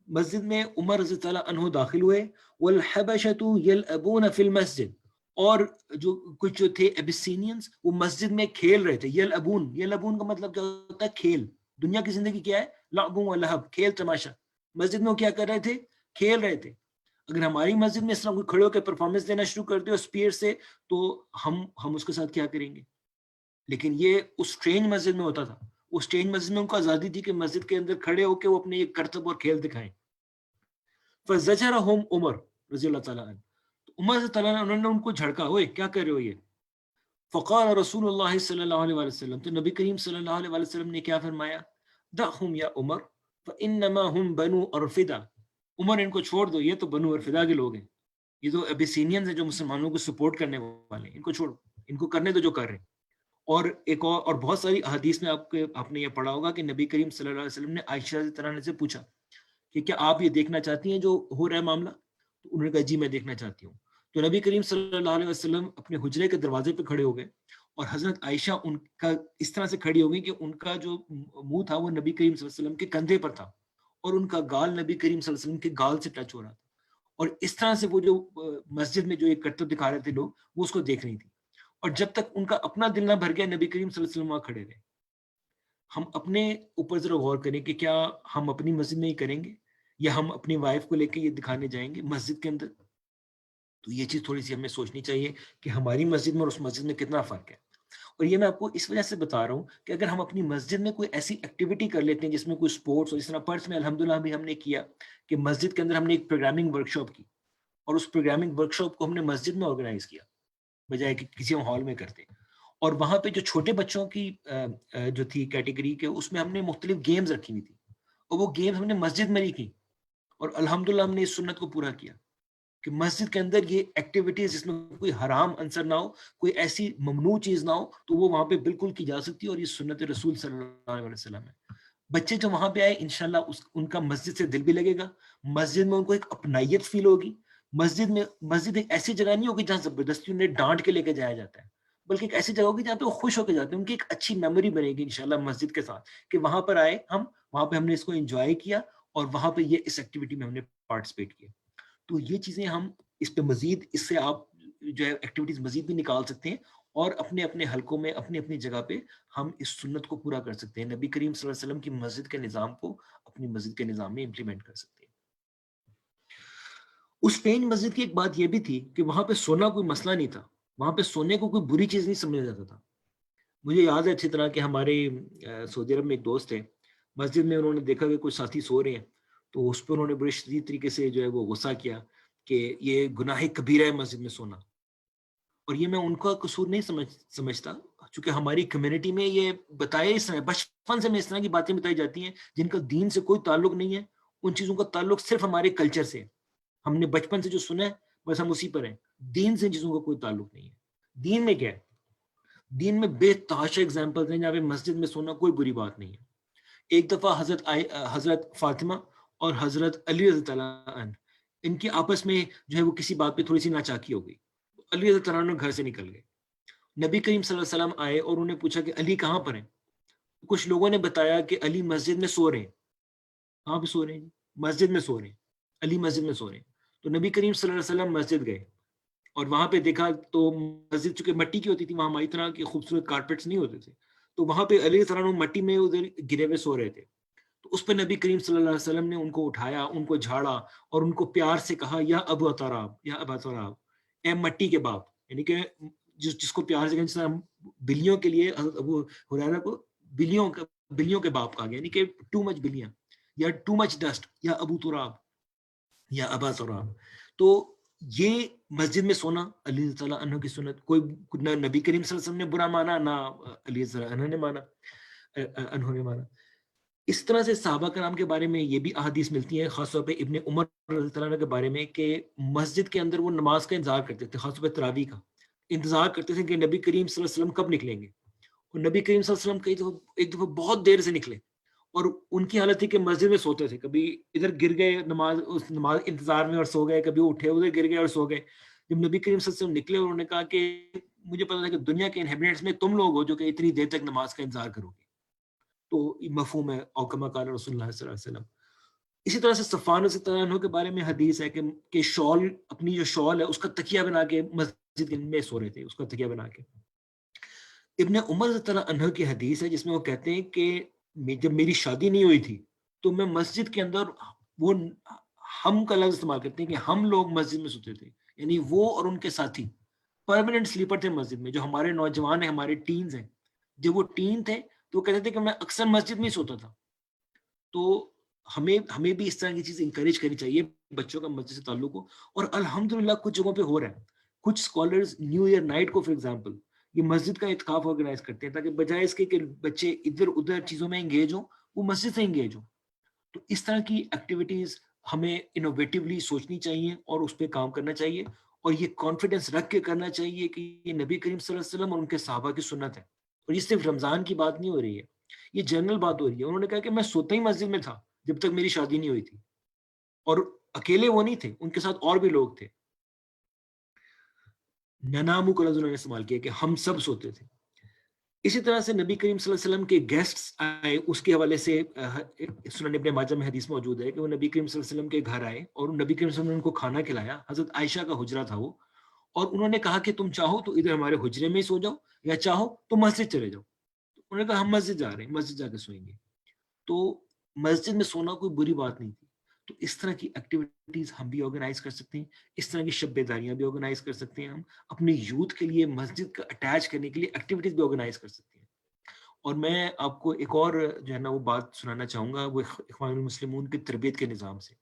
مسجد میں عمر رضی اللہ عنہ داخل ہوئے، والحبشۃ یلعبون فی المسجد، اور جو کچھ جو تھے ایبسینینز وہ مسجد میں کھیل رہے تھے. یلعبون کا مطلب کیا ہوتا ہے؟ کھیل. دنیا کی زندگی کیا ہے؟ لعب و لہب، کھیل تماشا. مسجد میں وہ کیا کر رہے تھے؟ کھیل رہے تھے. اگر ہماری مسجد میں اس طرح کوئی کھڑے ہو کے پرفارمنس دینا شروع کر دے اور اسپیئر سے، تو ہم اس کے ساتھ کیا کریں گے؟ لیکن یہ اس اسٹرینج مسجد میں ہوتا تھا. اس اسٹرینج مسجد میں ان کو آزادی تھی کہ مسجد کے اندر کھڑے ہو کے وہ اپنے یہ کرتب اور کھیل دکھائیں. فزجرہم عمر رضی اللہ تعالیٰ عنہ، تو عمر رضی اللہ عنہ انہوں نے ان کو جھڑکا، ہوئے کیا کر رہے ہو یہ؟ فقال رسول اللہ صلی اللہ علیہ وسلم، تو نبی کریم صلی اللہ علیہ وسلم نے کیا فرمایا؟ دعہم یا عمر فانما هم بنو ارفدہ، عمر ان کو چھوڑ دو، یہ تو بنو ارفدہ کے لوگ ہیں، یہ تو ابیسینینز ہیں جو مسلمانوں کو سپورٹ کرنے والے ہیں، ان کو چھوڑو، ان کو کرنے دو جو کر رہے ہیں. اور ایک اور بہت ساری احادیث میں آپ نے یہ پڑھا ہوگا کہ نبی کریم صلی اللہ علیہ وسلم نے عائشہ رضی اللہ عنہا سے پوچھا کہ کیا آپ یہ دیکھنا چاہتی ہیں جو ہو رہا ہے معاملہ؟ تو انہوں نے کہا جی میں دیکھنا چاہتی ہوں. تو نبی کریم صلی اللہ علیہ وسلم اپنے حجرے کے دروازے پہ کھڑے ہو گئے، اور حضرت عائشہ ان کا اس طرح سے کھڑی ہو گئی کہ ان کا جو منہ تھا وہ نبی کریم صلی اللہ علیہ وسلم کے کندھے پر تھا، اور ان کا گال نبی کریم صلی اللہ علیہ وسلم کے گال سے ٹچ ہو رہا تھا. اور اس طرح سے وہ جو مسجد میں جو ایک کرتب دکھا رہے تھے لوگ، وہ اس کو دیکھ رہی تھی. اور جب تک ان کا اپنا دل نہ بھر گیا، نبی کریم صلی اللہ علیہ وسلم وہاں کھڑے رہے. ہم اپنے اوپر ذرا غور کریں کہ کیا ہم اپنی مسجد میں ہی کریں گے، یا ہم اپنی وائف کو لے کے یہ دکھانے جائیں گے مسجد کے اندر؟ تو یہ چیز تھوڑی سی ہمیں سوچنی چاہیے کہ ہماری مسجد میں اور اس مسجد میں کتنا فرق ہے. اور یہ میں آپ کو اس وجہ سے بتا رہا ہوں کہ اگر ہم اپنی مسجد میں کوئی ایسی ایکٹیویٹی کر لیتے ہیں جس میں کوئی سپورٹس، اور جس طرح پرس میں الحمدللہ بھی ہم نے کیا کہ مسجد کے اندر ہم نے ایک پروگرامنگ ورکشاپ کی، اور اس پروگرامنگ ورکشاپ کو ہم نے مسجد میں آرگنائز کیا بجائے کہ کسی ہال میں کرتے. اور وہاں پہ جو چھوٹے بچوں کی جو تھی کیٹیگری کے، اس میں ہم نے مختلف گیمز رکھی ہوئی تھی، اور وہ گیمز ہم نے مسجد میں ہی کی. اور الحمدللہ ہم نے اس سنت کو پورا کیا کہ مسجد کے اندر یہ ایکٹیویٹیز جس میں کوئی حرام عنصر نہ ہو، کوئی ایسی ممنوع چیز نہ ہو، تو وہ وہاں پہ بالکل کی جا سکتی ہے. اور یہ سنت رسول صلی اللہ علیہ وسلم ہے. بچے جو وہاں پہ آئے انشاءاللہ ان کا مسجد سے دل بھی لگے گا، مسجد میں ان کو ایک اپنائیت فیل ہوگی. مسجد ایک ایسی جگہ نہیں ہوگی جہاں زبردستی انہیں ڈانٹ کے لے کے جایا جاتا ہے، بلکہ ایک ایسی جگہ ہوگی جہاں پہ وہ خوش ہو کے جاتے ہیں. ان کی ایک اچھی میموری بنے گی انشاءاللہ مسجد کے ساتھ کہ وہاں پر آئے ہم، وہاں پہ ہم نے اس کو انجوائے کیا، اور وہاں پہ یہ اس ایکٹیویٹی میں ہم نے پارٹیسپیٹ کیا. تو یہ چیزیں ہم اس پہ مزید، اس سے آپ جو ہے ایکٹیویٹیز مزید بھی نکال سکتے ہیں، اور اپنے اپنے حلقوں میں اپنی اپنی جگہ پہ ہم اس سنت کو پورا کر سکتے ہیں. نبی کریم صلی اللہ علیہ وسلم کی مسجد کے نظام کو اپنی مسجد کے نظام میں امپلیمنٹ کر سکتے ہیں. اس پین مسجد کی ایک بات یہ بھی تھی کہ وہاں پہ سونا کوئی مسئلہ نہیں تھا، وہاں پہ سونے کو کوئی بری چیز نہیں سمجھا جاتا تھا. مجھے یاد ہے اچھی طرح کہ ہمارے سعودی عرب میں ایک دوست ہے، مسجد میں انہوں نے دیکھا کہ کوئی ساتھی سو رہے ہیں، تو اس پہ انہوں نے بڑے شدید طریقے سے جو ہے وہ غصہ کیا کہ یہ گناہ کبیرہ ہے مسجد میں سونا. اور یہ میں ان کا قصور نہیں سمجھتا، چونکہ ہماری کمیونٹی میں یہ بتایا اس طرح، بچپن سے میں اس طرح کی باتیں بتائی جاتی ہیں جن کا دین سے کوئی تعلق نہیں ہے. ان چیزوں کا تعلق صرف ہمارے کلچر سے ہے. ہم نے بچپن سے جو سنا ہے بس ہم اسی پر ہیں. دین سے چیزوں کا کوئی تعلق نہیں ہے. دین میں کیا ہے؟ دین میں بے تحاشا اگزامپلز ہیں جہاں پہ مسجد میں سونا کوئی بری بات نہیں ہے. ایک دفعہ حضرت فاطمہ اور حضرت علی رضی اللہ عنہ، ان کی آپس میں جو ہے وہ کسی بات پہ تھوڑی سی ناچاکی ہو گئی. علی رضی اللہ عنہ گھر سے نکل گئے. نبی کریم صلی اللہ علیہ وسلم آئے اور انہوں نے پوچھا کہ علی کہاں پر ہیں؟ کچھ لوگوں نے بتایا کہ علی مسجد میں سو رہے ہیں. کہاں پہ سو رہے ہیں؟ مسجد میں سو رہے ہیں. علی مسجد میں سو رہے ہیں. تو نبی کریم صلی اللہ علیہ وسلم مسجد گئے اور وہاں پہ دیکھا تو مسجد چونکہ مٹی کی ہوتی تھی، وہاں ہماری طرح کے خوبصورت کارپیٹس نہیں ہوتے تھے، تو وہاں پہ علی صلی اللہ عنہ مٹی میں ادھر گرے ہوئے سو رہے تھے. تو اس پہ نبی کریم صلی اللہ علیہ وسلم نے ان کو اٹھایا، ان کو جھاڑا اور ان کو پیار سے کہا یا ابو تراب، یا ابا تراب، اے مٹی کے باپ. یعنی کہ جس کو پیار سے کہا، بلیوں کے لیے ابو ہریرہ کو بلیوں کے باپ کہا گیا، یعنی کہ ٹو مچ بلیاں یا ٹو مچ ڈسٹ، یا ابو تراب یا ابا تراب. تو یہ مسجد میں سونا علی رضی اللہ عنہ کی سنت، کوئی نہ نبی کریم صلی اللہ علیہ وسلم نے برا مانا، نہ علی رضی اللہ عنہ نے مانا. اس طرح سے صحابہ کرام کے بارے میں یہ بھی احادیث ملتی ہیں، خاص طور پہ ابن عمر رضی اللہ عنہ کے بارے میں، کہ مسجد کے اندر وہ نماز کا انتظار کرتے تھے، خاص طور پہ تراویح کا انتظار کرتے تھے کہ نبی کریم صلی اللہ علیہ وسلم کب نکلیں گے. اور نبی کریم صلی اللہ علیہ وسلم ایک دفعہ بہت دیر سے نکلے، اور ان کی حالت تھی کہ مسجد میں سوتے تھے، کبھی ادھر گر گئے نماز انتظار میں اور سو گئے، کبھی اٹھے ادھر گر گئے اور سو گئے. جب نبی کریم صلی اللہ علیہ وسلم نکلے، انہوں نے کہا کہ مجھے پتا تھا کہ دنیا کے انہیبیٹنٹس میں تم لوگ ہو جو کہ اتنی دیر تک نماز کا انتظار کرو گے. تو مفہوم ہے او کما قال رسول اللہ صلی اللہ علیہ وسلم. اسی طرح سے صفوان رضی اللہ عنہ کے بارے میں حدیث ہے کہ شال، اپنی جو شال ہے اس کا تکیہ بنا کے مسجد میں سو رہے تھے، اس کا تکیہ بنا کے. ابن عمر رضی اللہ عنہ کی حدیث ہے جس میں وہ کہتے ہیں کہ جب میری شادی نہیں ہوئی تھی تو میں مسجد کے اندر، وہ ہم کا لفظ استعمال کرتے ہیں کہ ہم لوگ مسجد میں سوتے تھے، یعنی وہ اور ان کے ساتھی پرماننٹ سلیپر تھے مسجد میں. جو ہمارے نوجوان ہیں، ہمارے ٹینز ہیں، جب وہ ٹین تھے تو وہ کہتے تھے کہ میں اکثر مسجد میں ہی سوتا تھا. تو ہمیں بھی اس طرح کی چیز انکریج کرنی چاہیے، بچوں کا مسجد سے تعلق ہو. اور الحمدللہ کچھ جگہوں پہ ہو رہا ہے. کچھ اسکالرز نیو ایئر نائٹ کو فار ایگزامپل یہ مسجد کا اعتکاف آرگنائز کرتے ہیں، تاکہ بجائے اس کے کہ بچے ادھر ادھر چیزوں میں انگیج ہوں، وہ مسجد سے انگیج ہوں. تو اس طرح کی ایکٹیویٹیز ہمیں انوویٹیولی سوچنی چاہیے اور اس پہ کام کرنا چاہیے، اور یہ کانفیڈنس رکھ کے کرنا چاہیے کہ یہ نبی کریم صلی اللہ علیہ وسلم اور ان کے صحابہ کی سنت ہے. اور یہ صرف رمضان کی بات نہیں ہو رہی ہے، یہ جنرل بات ہو رہی ہے. انہوں نے کہا کہ میں سوتا ہی مسجد میں تھا جب تک میری شادی نہیں ہوئی تھی، اور اکیلے وہ نہیں تھے، ان کے ساتھ اور بھی لوگ تھے. ننامو کا لفظ انہوں نے استعمال کیا کہ ہم سب سوتے تھے. اسی طرح سے نبی کریم صلی اللہ علیہ وسلم کے گیسٹس آئے، اس کے حوالے سے سنن ابن ماجہ میں حدیث موجود ہے کہ وہ نبی کریم صلی اللہ علیہ وسلم کے گھر آئے اور نبی کریم صلی اللہ علیہ وسلم نے ان کو کھانا کھلایا. حضرت عائشہ کا حجرہ تھا وہ، اور انہوں نے کہا کہ تم چاہو تو ادھر ہمارے حجرے میں ہی سو جاؤ، یا چاہو تو مسجد چلے جاؤ. انہوں نے کہا ہم مسجد جا رہے ہیں، مسجد جا کے سوئیں گے. تو مسجد میں سونا کوئی بری بات نہیں تھی. تو اس طرح کی ایکٹیویٹیز ہم بھی آرگنائز کر سکتے ہیں، اس طرح کی شب بیداریاں بھی آرگنائز کر سکتے ہیں. ہم اپنے یوتھ کے لیے مسجد کا اٹیچ کرنے کے لیے ایکٹیویٹیز بھی آرگنائز کر سکتے ہیں. اور میں آپ کو ایک اور جو ہے نا وہ بات سنانا چاہوں گا، وہ اخوان المسلمون کی تربیت کے نظام سے.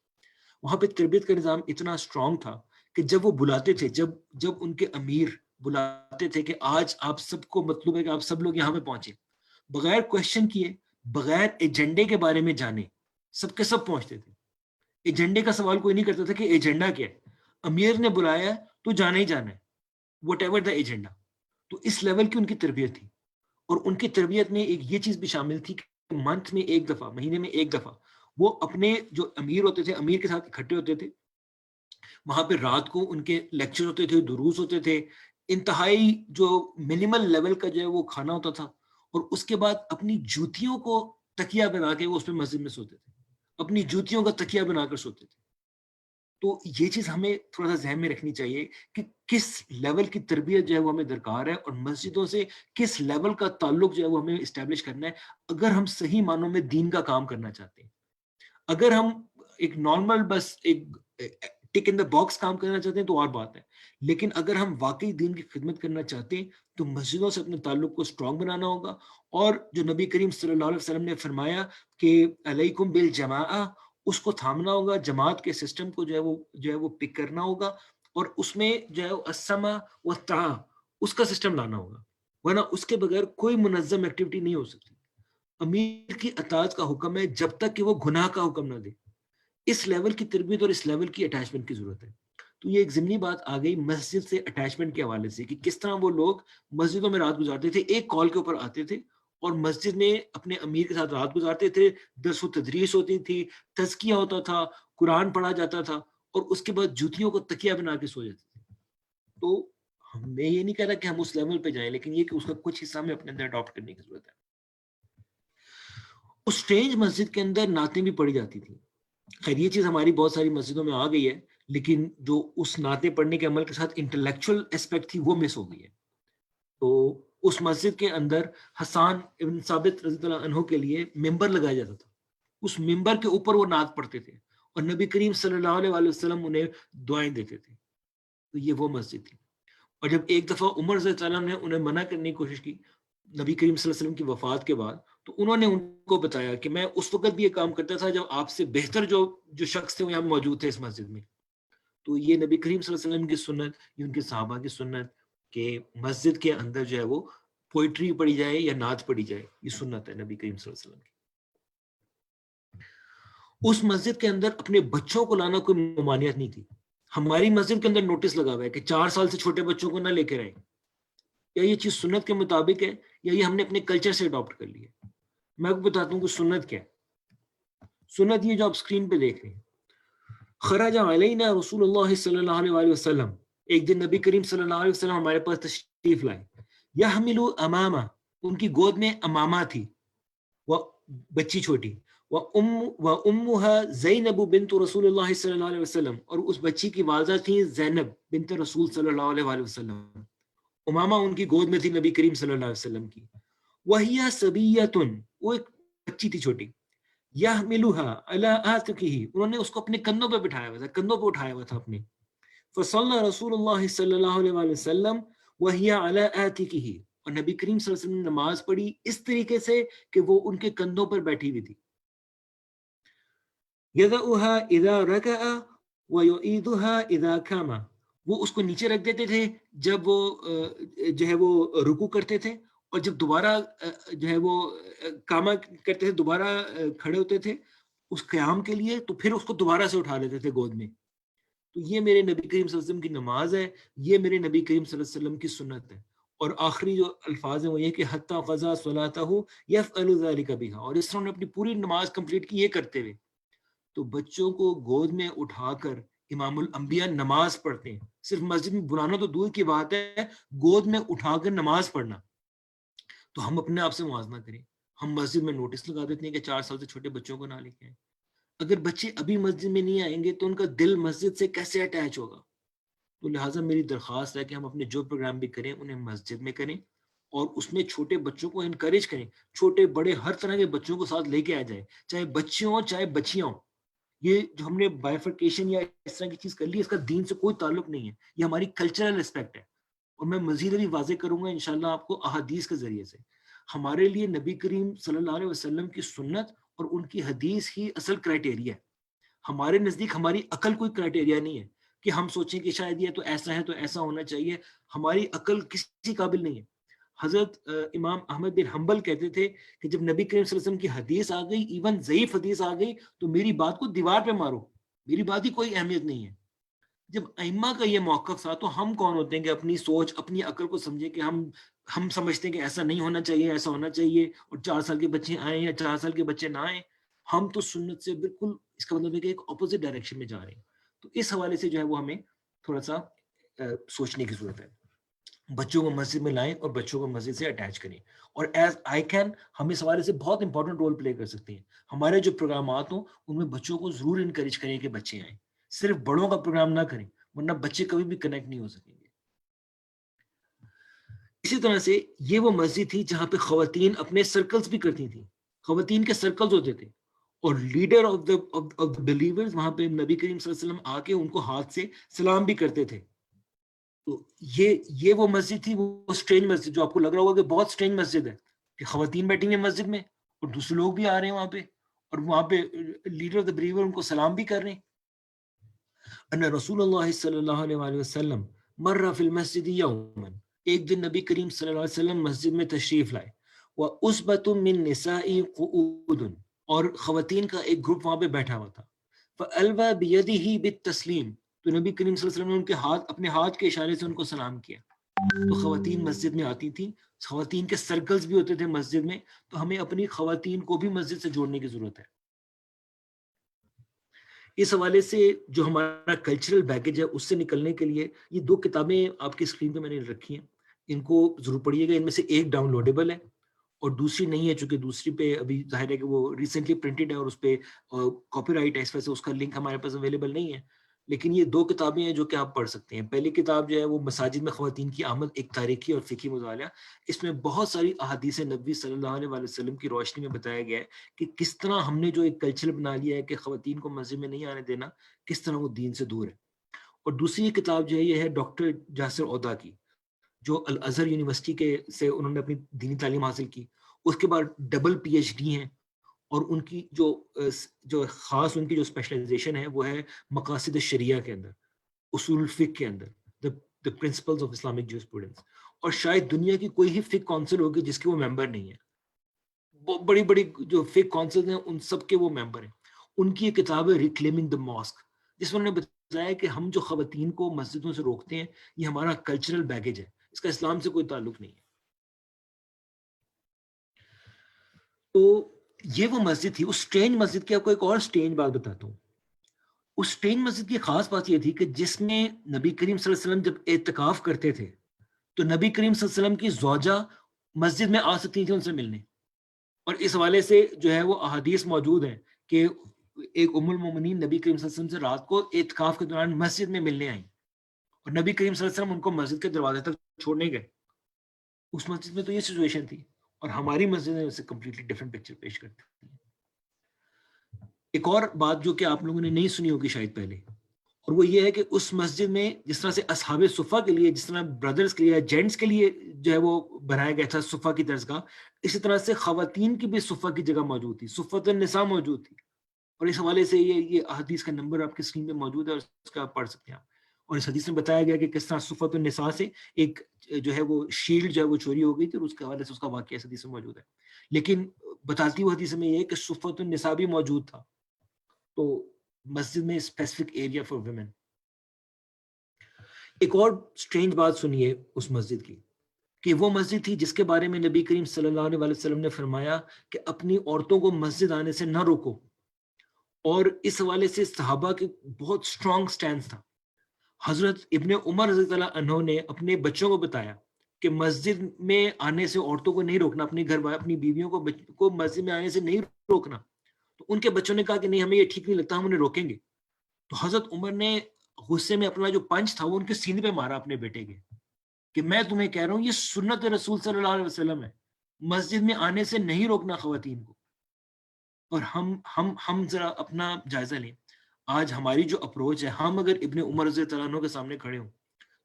وہاں پہ تربیت کا نظام اتنا اسٹرانگ تھا کہ جب وہ بلاتے تھے, جب ان کے امیر بلاتے تھے کہ آج آپ سب کو مطلوب ہے کہ آپ سب لوگ یہاں پہ پہنچے, بغیر کوشچن کیے, بغیر ایجنڈے کے بارے میں جانے, سب کے سب پہنچتے تھے. ایجنڈے کا سوال کوئی نہیں کرتا تھا کہ ایجنڈا کیا ہے, امیر نے بلایا تو جانا ہی جانا ہے, وٹ ایور دا ایجنڈا. تو اس لیول کی ان کی تربیت تھی. اور ان کی تربیت میں ایک یہ چیز بھی شامل تھی کہ منتھ میں ایک دفعہ, مہینے میں ایک دفعہ وہ اپنے جو امیر ہوتے تھے, امیر کے ساتھ اکٹھے ہوتے تھے. وہاں پہ رات کو ان کے لیکچر ہوتے تھے, دروس ہوتے تھے, انتہائی جو منیمل لیول کا جو ہے وہ کھانا ہوتا تھا. اور اس کے بعد اپنی جوتیوں کو تکیہ بنا کے وہ اس پہ مسجد میں سوتے تھے, اپنی جوتیوں کا تکیہ بنا کر سوتے تھے. تو یہ چیز ہمیں تھوڑا سا ذہن میں رکھنی چاہیے کہ کس لیول کی تربیت جو ہے وہ ہمیں درکار ہے, اور مسجدوں سے کس لیول کا تعلق جو ہے وہ ہمیں اسٹیبلش کرنا ہے, اگر ہم صحیح معنوں میں دین کا کام کرنا چاہتے ہیں. اگر ہم ایک نارمل بس ایک ٹک ان دا باکس کام کرنا چاہتے ہیں تو اور بات ہے, لیکن اگر ہم واقعی دین کی خدمت کرنا چاہتے ہیں تو مسجدوں سے اپنے تعلق کو اسٹرانگ بنانا ہوگا. اور جو نبی کریم صلی اللہ علیہ وسلم نے فرمایا کہ علیکم بالجماعہ, اس کو تھامنا ہوگا, جماعت کے سسٹم کو جو ہے وہ پک کرنا ہوگا, اور اس میں جو ہے السمع والطاعہ اس کا سسٹم لانا ہوگا, ورنہ اس کے بغیر کوئی منظم ایکٹیویٹی نہیں ہو سکتی. امیر کی اطاعت کا حکم ہے جب تک کہ وہ گناہ کا حکم نہ دے. اس لیول کی تربیت اور اس لیول کی اٹیچمنٹ کی ضرورت ہے. تو یہ ایک ضمنی بات آ گئی مسجد سے اٹیچمنٹ کے حوالے سے کہ کس طرح وہ لوگ مسجدوں میں رات گزارتے تھے, ایک کال کے اوپر آتے تھے اور مسجد میں اپنے امیر کے ساتھ رات گزارتے تھے. درس و تدریس ہوتی تھی, تزکیہ ہوتا تھا, قرآن پڑھا جاتا تھا, اور اس کے بعد جوتیوں کو تکیہ بنا کے سو جاتے تھے. تو میں یہ نہیں کہہ رہا کہ ہم اس لیول پہ جائیں, لیکن یہ کہ اس کا کچھ حصہ ہمیں اپنے اندر اڈاپٹ کرنے کی ضرورت ہے. اس اسٹرینج مسجد کے اندر نعتیں بھی پڑھی جاتی تھیں. خیر یہ چیز ہماری بہت ساری مسجدوں میں آ گئی ہے, لیکن جو اس نعتیں پڑھنے کے عمل کے ساتھ انٹلیکچوئل اسپیکٹ تھی وہ مس ہو گئی ہے. تو اس مسجد کے اندر حسان ابن ثابت رضی اللہ عنہ کے لیے ممبر لگایا جاتا تھا. اس ممبر کے اوپر وہ نعت پڑھتے تھے اور نبی کریم صلی اللہ علیہ وسلم انہیں دعائیں دیتے تھے. تو یہ وہ مسجد تھی. اور جب ایک دفعہ عمر رضی اللہ عنہ نے انہیں منع کرنے کی کوشش کی نبی کریم صلی اللہ علیہ وسلم کی وفات کے بعد, تو انہوں نے ان کو بتایا کہ میں اس وقت بھی یہ کام کرتا تھا جب آپ سے بہتر جو شخص تھے وہ یہاں موجود تھے اس مسجد میں. تو یہ نبی کریم صلی اللہ علیہ وسلم کی سنت, یہ ان کے صحابہ کی سنت کہ مسجد کے اندر جو ہے وہ پوئٹری پڑھی جائے یا نعت پڑھی جائے, یہ سنت ہے نبی کریم صلی اللہ علیہ وسلم کی. اس مسجد کے اندر اپنے بچوں کو لانا کوئی ممانعت نہیں تھی. ہماری مسجد کے اندر نوٹس لگا ہوا ہے کہ 4 سال سے چھوٹے بچوں کو نہ لے کے آئیں. یا یہ چیز سنت کے مطابق ہے یا یہ ہم نے اپنے کلچر سے اڈاپٹ کر لی ہے. میں آپ کو بتاتا ہوں کہ سنت کیا ہے. سنت یہ جو آپ اسکرین پہ دیکھ رہے ہیں, خرج علینا رسول اللہ صلی اللہ علیہ وسلم, ایک دن نبی کریم صلی اللہ علیہ وسلم ہمارے پاس تشریف لائے. یحمل امامہ, ان کی گود میں امامہ تھی, وہ بچی چھوٹی, وَأُمُّهَا زینب بنت رسول اللہ صلی اللہ علیہ وسلم, اور اس بچی کی والدہ تھی زینب بنت رسول صلی اللہ علیہ وسلم. امامہ ان کی گود میں تھی نبی کریم صلی اللہ علیہ وسلم کی. وَهِيَ صَبِيَّةٌ, وہ ایک بچی تھی چھوٹی. يَحْمِلُهَا عَلَىٰ آتِقِهِ, انہوں نے اس کو اپنے کندھوں پہ بٹھایا ہوا تھا, کندھوں پہ اٹھایا ہوا تھا اپنے. فَصَلَّى رسول اللہ صلی اللہ علیہ وسلم وَهِيَ عَلَىٰ آتِقِهِ, اور نبی کریم صلی اللہ علیہ وسلم نے نماز پڑھی اس طریقے سے کہ وہ ان کے کندھوں پر بیٹھی ہوئی تھی. يَضَعُهَا إِذَا رَكَعَ وَيُعِيدُهَا إِذَا قَامَ, وہ اس کو نیچے رکھ دیتے تھے جب وہ جو ہے وہ رکوع کرتے تھے, اور جب دوبارہ جو ہے وہ قامہ کرتے تھے, دوبارہ کھڑے ہوتے تھے اس قیام کے لیے, تو پھر اس کو دوبارہ سے اٹھا لیتے تھے گود میں. تو یہ میرے نبی کریم صلی اللہ علیہ وسلم کی نماز ہے, یہ میرے نبی کریم صلی اللہ علیہ وسلم کی سنت ہے. اور آخری جو الفاظ ہیں وہ یہ کہ حتی قضا صلاتہ یفعل ذلک بہا, اور اس طرح انہوں نے اپنی پوری نماز کمپلیٹ کی یہ کرتے ہوئے. تو بچوں کو گود میں اٹھا کر امام الانبیاء نماز پڑھتے ہیں. صرف مسجد میں بلانا تو دور کی بات ہے, گود میں اٹھا کر نماز پڑھنا. تو ہم اپنے آپ سے موازنہ کریں. ہم مسجد میں نوٹس لگا دیتے ہیں کہ 4 سال سے چھوٹے بچوں کو نہ لے کے آئیں. اگر بچے ابھی مسجد میں نہیں آئیں گے تو ان کا دل مسجد سے کیسے اٹیچ ہوگا؟ تو لہٰذا میری درخواست ہے کہ ہم اپنے جو پروگرام بھی کریں انہیں مسجد میں کریں, اور اس میں چھوٹے بچوں کو انکریج کریں. چھوٹے بڑے ہر طرح کے بچوں کو ساتھ لے کے آ جائیں, چاہے بچے ہوں چاہے بچیاں ہوں. یہ جو ہم نے بائیفرکیشن یا اس طرح کی چیز کر لی, اس کا دین سے کوئی تعلق نہیں ہے, یہ ہماری کلچرل اسپیکٹ ہے. اور میں مزید ابھی واضح کروں گا انشاءاللہ آپ کو احادیث کے ذریعے سے. ہمارے لیے نبی کریم صلی اللہ علیہ وسلم کی سنت اور ان کی حدیث ہی اصل کرائٹیریا ہے. ہمارے نزدیک ہماری عقل کوئی کرائٹیریا نہیں ہے. کہ ہم سوچیں کہ شاید یہ تو ایسا ہے تو ایسا ہونا چاہیے. ہماری عقل کسی قابل نہیں ہے. حضرت امام احمد بن حنبل کہتے تھے کہ جب نبی کریم صلی اللہ علیہ وسلم کی حدیث آ گئی, ایون ضعیف حدیث آ گئی, تو میری بات کو دیوار پہ مارو, میری بات کی کوئی اہمیت نہیں ہے. جب ائمہ کا یہ موقف تھا تو ہم کون ہوتے ہیں کہ اپنی سوچ اپنی عقل کو سمجھے کہ ہم سمجھتے ہیں کہ ایسا نہیں ہونا چاہیے, ایسا ہونا چاہیے, اور 4 سال کے بچے آئیں یا 4 سال کے بچے نہ آئیں. ہم تو سنت سے بالکل, اس کا مطلب ہے کہ ایک اپوزٹ ڈائریکشن میں جا رہے ہیں. تو اس حوالے سے جو ہے وہ ہمیں تھوڑا سا سوچنے کی ضرورت ہے. بچوں کو مسجد میں لائیں اور بچوں کو مسجد سے اٹیچ کریں, اور ایز آئی کین ہم اس حوالے سے بہت امپورٹنٹ رول پلے کر سکتے ہیں. ہمارے جو پروگرامات ہوں ان میں بچوں کو ضرور انکریج کریں کہ بچے آئیں, صرف بڑوں کا پروگرام نہ کریں ورنہ بچے کبھی بھی کنیکٹ نہیں ہو سکیں گے. اسی طرح سے یہ وہ مسجد تھی جہاں پہ خواتین اپنے سرکلز بھی کرتی تھیں, خواتین کے سرکلز ہوتے تھے, اور لیڈر آف دا بلیورز وہاں پہ نبی کریم صلی اللہ علیہ وسلم آ کے ان کو ہاتھ سے سلام بھی کرتے تھے. تو یہ وہ مسجد تھی, وہ اسٹرینج مسجد جو آپ کو لگ رہا ہوگا کہ بہت اسٹرینج مسجد ہے, کہ خواتین بیٹھی ہیں مسجد میں اور دوسرے لوگ بھی آ رہے ہیں وہاں پہ, اور وہاں پہ leader of the believer in کو سلام بھی کر رہے ہیں. ان رسول اللہ صلی اللہ علیہ وسلم مر فی المسجد یوما, ایک دن نبی کریم صلی اللہ علیہ وسلم مسجد میں تشریف لائے. وَأُصْبَةٌ مِّن نِّسَاءِ قُعُودٌ, اور خواتین کا ایک گروپ وہاں پہ بیٹھا ہوا تھا. فَأَلْوَى بِيَدِهِ بِالتَّسْلِيمِ, تو نبی کریم صلی اللہ علیہ وسلم نے ان کے اپنے ہاتھ کے اشارے سے ان کو سلام کیا. تو خواتین مسجد میں آتی تھیں, خواتین کے سرکلز بھی ہوتے تھے مسجد میں, تو ہمیں اپنی خواتین کو بھی مسجد سے جوڑنے کی ضرورت ہے. اس حوالے سے جو ہمارا کلچرل بیگیج ہے اس سے نکلنے کے لیے یہ 2 کتابیں آپ کی اسکرین پہ میں نے رکھی ہیں, ان کو ضرور پڑھیے گا. ان میں سے ایک ڈاؤن لوڈیبل ہے اور دوسری نہیں ہے, چونکہ دوسری پہ ابھی ظاہر ہے کہ وہ ریسنٹلی پرنٹڈ ہے اور اس پہ کاپی رائٹ ہے, اس وجہ سے اس کا لنک ہمارے پاس اویلیبل نہیں ہے. لیکن یہ 2 کتابیں ہیں جو کہ آپ پڑھ سکتے ہیں. پہلی کتاب جو ہے وہ مساجد میں خواتین کی آمد, ایک تاریخی اور فقہی مطالعہ. اس میں بہت ساری احادیث نبوی صلی اللہ علیہ وسلم کی روشنی میں بتایا گیا ہے کہ کس طرح ہم نے جو ایک کلچر بنا لیا ہے کہ خواتین کو مسجد میں نہیں آنے دینا, کس طرح وہ دین سے دور ہے. اور دوسری کتاب جو ہے یہ ہے ڈاکٹر جاسر عودا کی, جو الازہر یونیورسٹی سے انہوں نے اپنی دینی تعلیم حاصل کی. اس کے بعد ڈبل PhD ہیں, اور ان کی جو خاص ان کی جو اسپیشلائزیشن ہے وہ ہے مقاصد الشریعہ کے اندر, اصول الفقہ کے اندر, the principles of Islamic jurisprudence. اور شاید دنیا کی کوئی ہی فقہ کونسل ہوگی جس کے وہ ممبر نہیں ہے. بڑی بڑی جو فقہ کونسل ہیں ان سب کے وہ ممبر ہیں. ان کی یہ کتاب ہے ریکلیمنگ دا ماسک, جس میں انہوں نے بتایا کہ ہم جو خواتین کو مسجدوں سے روکتے ہیں یہ ہمارا کلچرل بیگیج ہے, اس کا اسلام سے کوئی تعلق نہیں ہے. تو یہ وہ مسجد تھی. اس اسٹرینج مسجد کی آپ کو ایک اور اسٹرینج بات بتاتا ہوں. اس اسٹرینج مسجد کی خاص بات یہ تھی کہ جس میں نبی کریم صلی اللہ علیہ وسلم جب اعتکاف کرتے تھے تو نبی کریم صلی اللہ علیہ وسلم کی زوجہ مسجد میں آ سکتی تھیں ان سے ملنے. اور اس حوالے سے جو ہے وہ احادیث موجود ہیں کہ ایک ام المومنین نبی کریم صلی اللہ علیہ وسلم سے رات کو اعتکاف کے دوران مسجد میں ملنے آئیں, اور نبی کریم صلی اللہ علیہ وسلم ان کو مسجد کے دروازے تک چھوڑنے گئے. اس مسجد میں تو یہ سچویشن تھی, اور ہماری مسجد میں اسے کمپلیٹلی ڈفرنٹ پکچر پیش کرتی ہے. ایک اور بات جو کہ آپ لوگوں نے نہیں سنی ہوگی شاید پہلے, اور وہ یہ ہے کہ اس مسجد میں جس طرح سے اصحاب صفہ کے لیے, جس طرح بردرز کے لیے, جینٹس کے لیے جو ہے وہ بنایا گیا تھا صفہ کی درسگاہ, اسی طرح سے خواتین کی بھی صفہ کی جگہ موجود تھی, صفۃ النساء موجود تھی. اور اس حوالے سے یہ احادیث کا نمبر آپ کی اسکرین پہ موجود ہے, اور اس کا آپ پڑھ سکتے ہیں. اور اس حدیث میں بتایا گیا کہ کس طرح صفۃ النساء سے ایک جو ہے وہ شیلڈ جو ہے وہ چوری ہو گئی تھی, اور اس کے حوالے سے اس کا واقعہ اس حدیث میں موجود ہے. لیکن بتاتی ہوئی حدیث میں یہ ہے کہ صفۃ النساء بھی موجود تھا, تو مسجد میں اسپیسیفک ایریا فار ویمن. ایک اور اسٹرینج بات سنیے اس مسجد کی, کہ وہ مسجد تھی جس کے بارے میں نبی کریم صلی اللہ علیہ وسلم نے فرمایا کہ اپنی عورتوں کو مسجد آنے سے نہ روکو. اور اس حوالے سے صحابہ کے بہت اسٹرانگ سٹینس تھا. حضرت ابن عمر رضی اللہ عنہ نے اپنے بچوں کو بتایا کہ مسجد میں آنے سے عورتوں کو نہیں روکنا, اپنی اپنی بیویوں کو مسجد میں آنے سے نہیں روکنا. تو ان کے بچوں نے کہا کہ نہیں, ہمیں یہ ٹھیک نہیں لگتا, ہم انہیں روکیں گے. تو حضرت عمر نے غصے میں اپنا جو پنچ تھا وہ ان کے سینے پہ مارا اپنے بیٹے کے, کہ میں تمہیں کہہ رہا ہوں یہ سنت رسول صلی اللہ علیہ وسلم ہے, مسجد میں آنے سے نہیں روکنا خواتین کو. اور ہم ذرا اپنا جائزہ لیں. آج ہماری جو اپروچ ہے, ہم اگر ابن عمر رضی اللہ عنہ کے سامنے کھڑے ہوں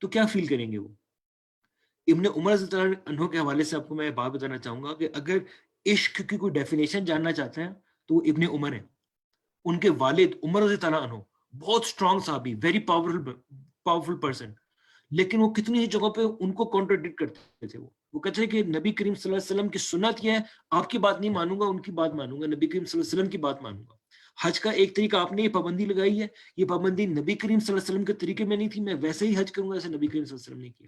تو کیا فیل کریں گے وہ؟ ابن عمر رضی اللہ عنہ کے حوالے سے آپ کو میں بات بتانا چاہوں گا کہ اگر عشق کی کوئی ڈیفینیشن جاننا چاہتے ہیں تو وہ ابن عمر ہے. ان کے والد عمر رضی اللہ عنہ بہت اسٹرانگ صحابی, ویری پاورفل پرسن, لیکن وہ کتنی ہی جگہوں پہ ان کو کانٹرڈکٹ کرتے تھے. وہ کہتے ہیں کہ نبی کریم صلی اللہ علیہ وسلم کی سنت یہ ہے, آپ کی بات نہیں مانوں گا, ان کی بات مانوں گا, نبی کریم صلی اللہ علیہ وسلم کی بات مانوں گا. حج کا ایک طریقہ آپ نے یہ پابندی لگائی ہے, یہ پابندی نبی کریم صلی اللہ علیہ وسلم کے طریقے میں نہیں تھی, میں ویسے ہی حج کروں گا جیسے نبی کریم صلی اللہ علیہ وسلم نے کیا.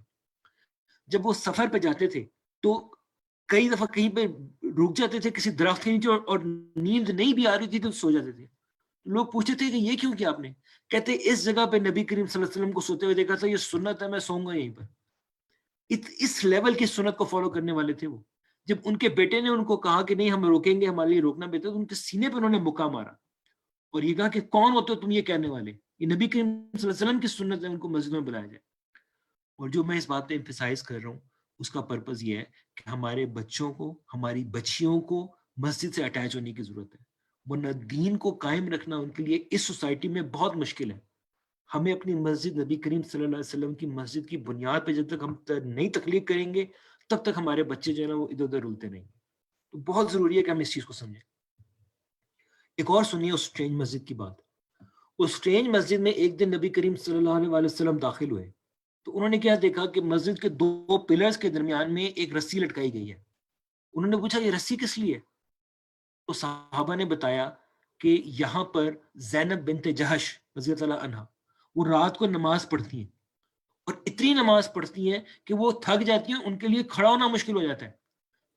جب وہ سفر پہ جاتے تھے تو کئی دفعہ کہیں پہ رک جاتے تھے کسی درخت کے نیچے, اور نیند نہیں بھی آ رہی تھی تو سو جاتے تھے. لوگ پوچھتے تھے کہ یہ کیوں کیا آپ نے؟ کہتے اس جگہ پہ نبی کریم صلی اللہ علیہ وسلم کو سوتے ہوئے دیکھا تھا, یہ سنت ہے, میں سوؤں گا یہیں پر. اس لیول کی سنت کو فالو کرنے والے تھے وہ. جب ان کے بیٹے نے ان کو کہا کہ نہیں ہم روکیں گے, ہمارے لیے روکنا بہتر, تو ان کے سینے پہ انہوں نے مکہ مارا اور یہ کہا کہ کون ہوتے ہو تم یہ کہنے والے, یہ نبی کریم صلی اللہ علیہ وسلم کی سنت ہے, ان کو مسجد میں بلایا جائے. اور جو میں اس بات پہ ایمفیسائز کر رہا ہوں اس کا پرپز یہ ہے کہ ہمارے بچوں کو, ہماری بچیوں کو مسجد سے اٹیچ ہونے کی ضرورت ہے, ورنہ دین کو قائم رکھنا ان کے لیے اس سوسائٹی میں بہت مشکل ہے. ہمیں اپنی مسجد نبی کریم صلی اللہ علیہ وسلم کی مسجد کی بنیاد پہ جب تک ہم نہیں تخلیق کریں گے تب تک ہمارے بچے جو ہے نا وہ ادھر ادھر رولتے رہیں گے. تو بہت ضروری ہے کہ ہم اس چیز کو سمجھیں. ایک اور سنیے اس اسٹرینج مسجد کی بات. اس اسٹرینج مسجد میں ایک دن نبی کریم صلی اللہ علیہ وسلم داخل ہوئے تو انہوں نے کیا دیکھا کہ مسجد کے 2 پلرز کے درمیان میں ایک رسی لٹکائی گئی ہے. انہوں نے پوچھا یہ رسی کس لیے؟ تو صحابہ نے بتایا کہ یہاں پر زینب بنت جہش رضی اللہ عنہا وہ رات کو نماز پڑھتی ہیں, اور اتنی نماز پڑھتی ہیں کہ وہ تھک جاتی ہیں, ان کے لیے کھڑا ہونا مشکل ہو جاتا ہے,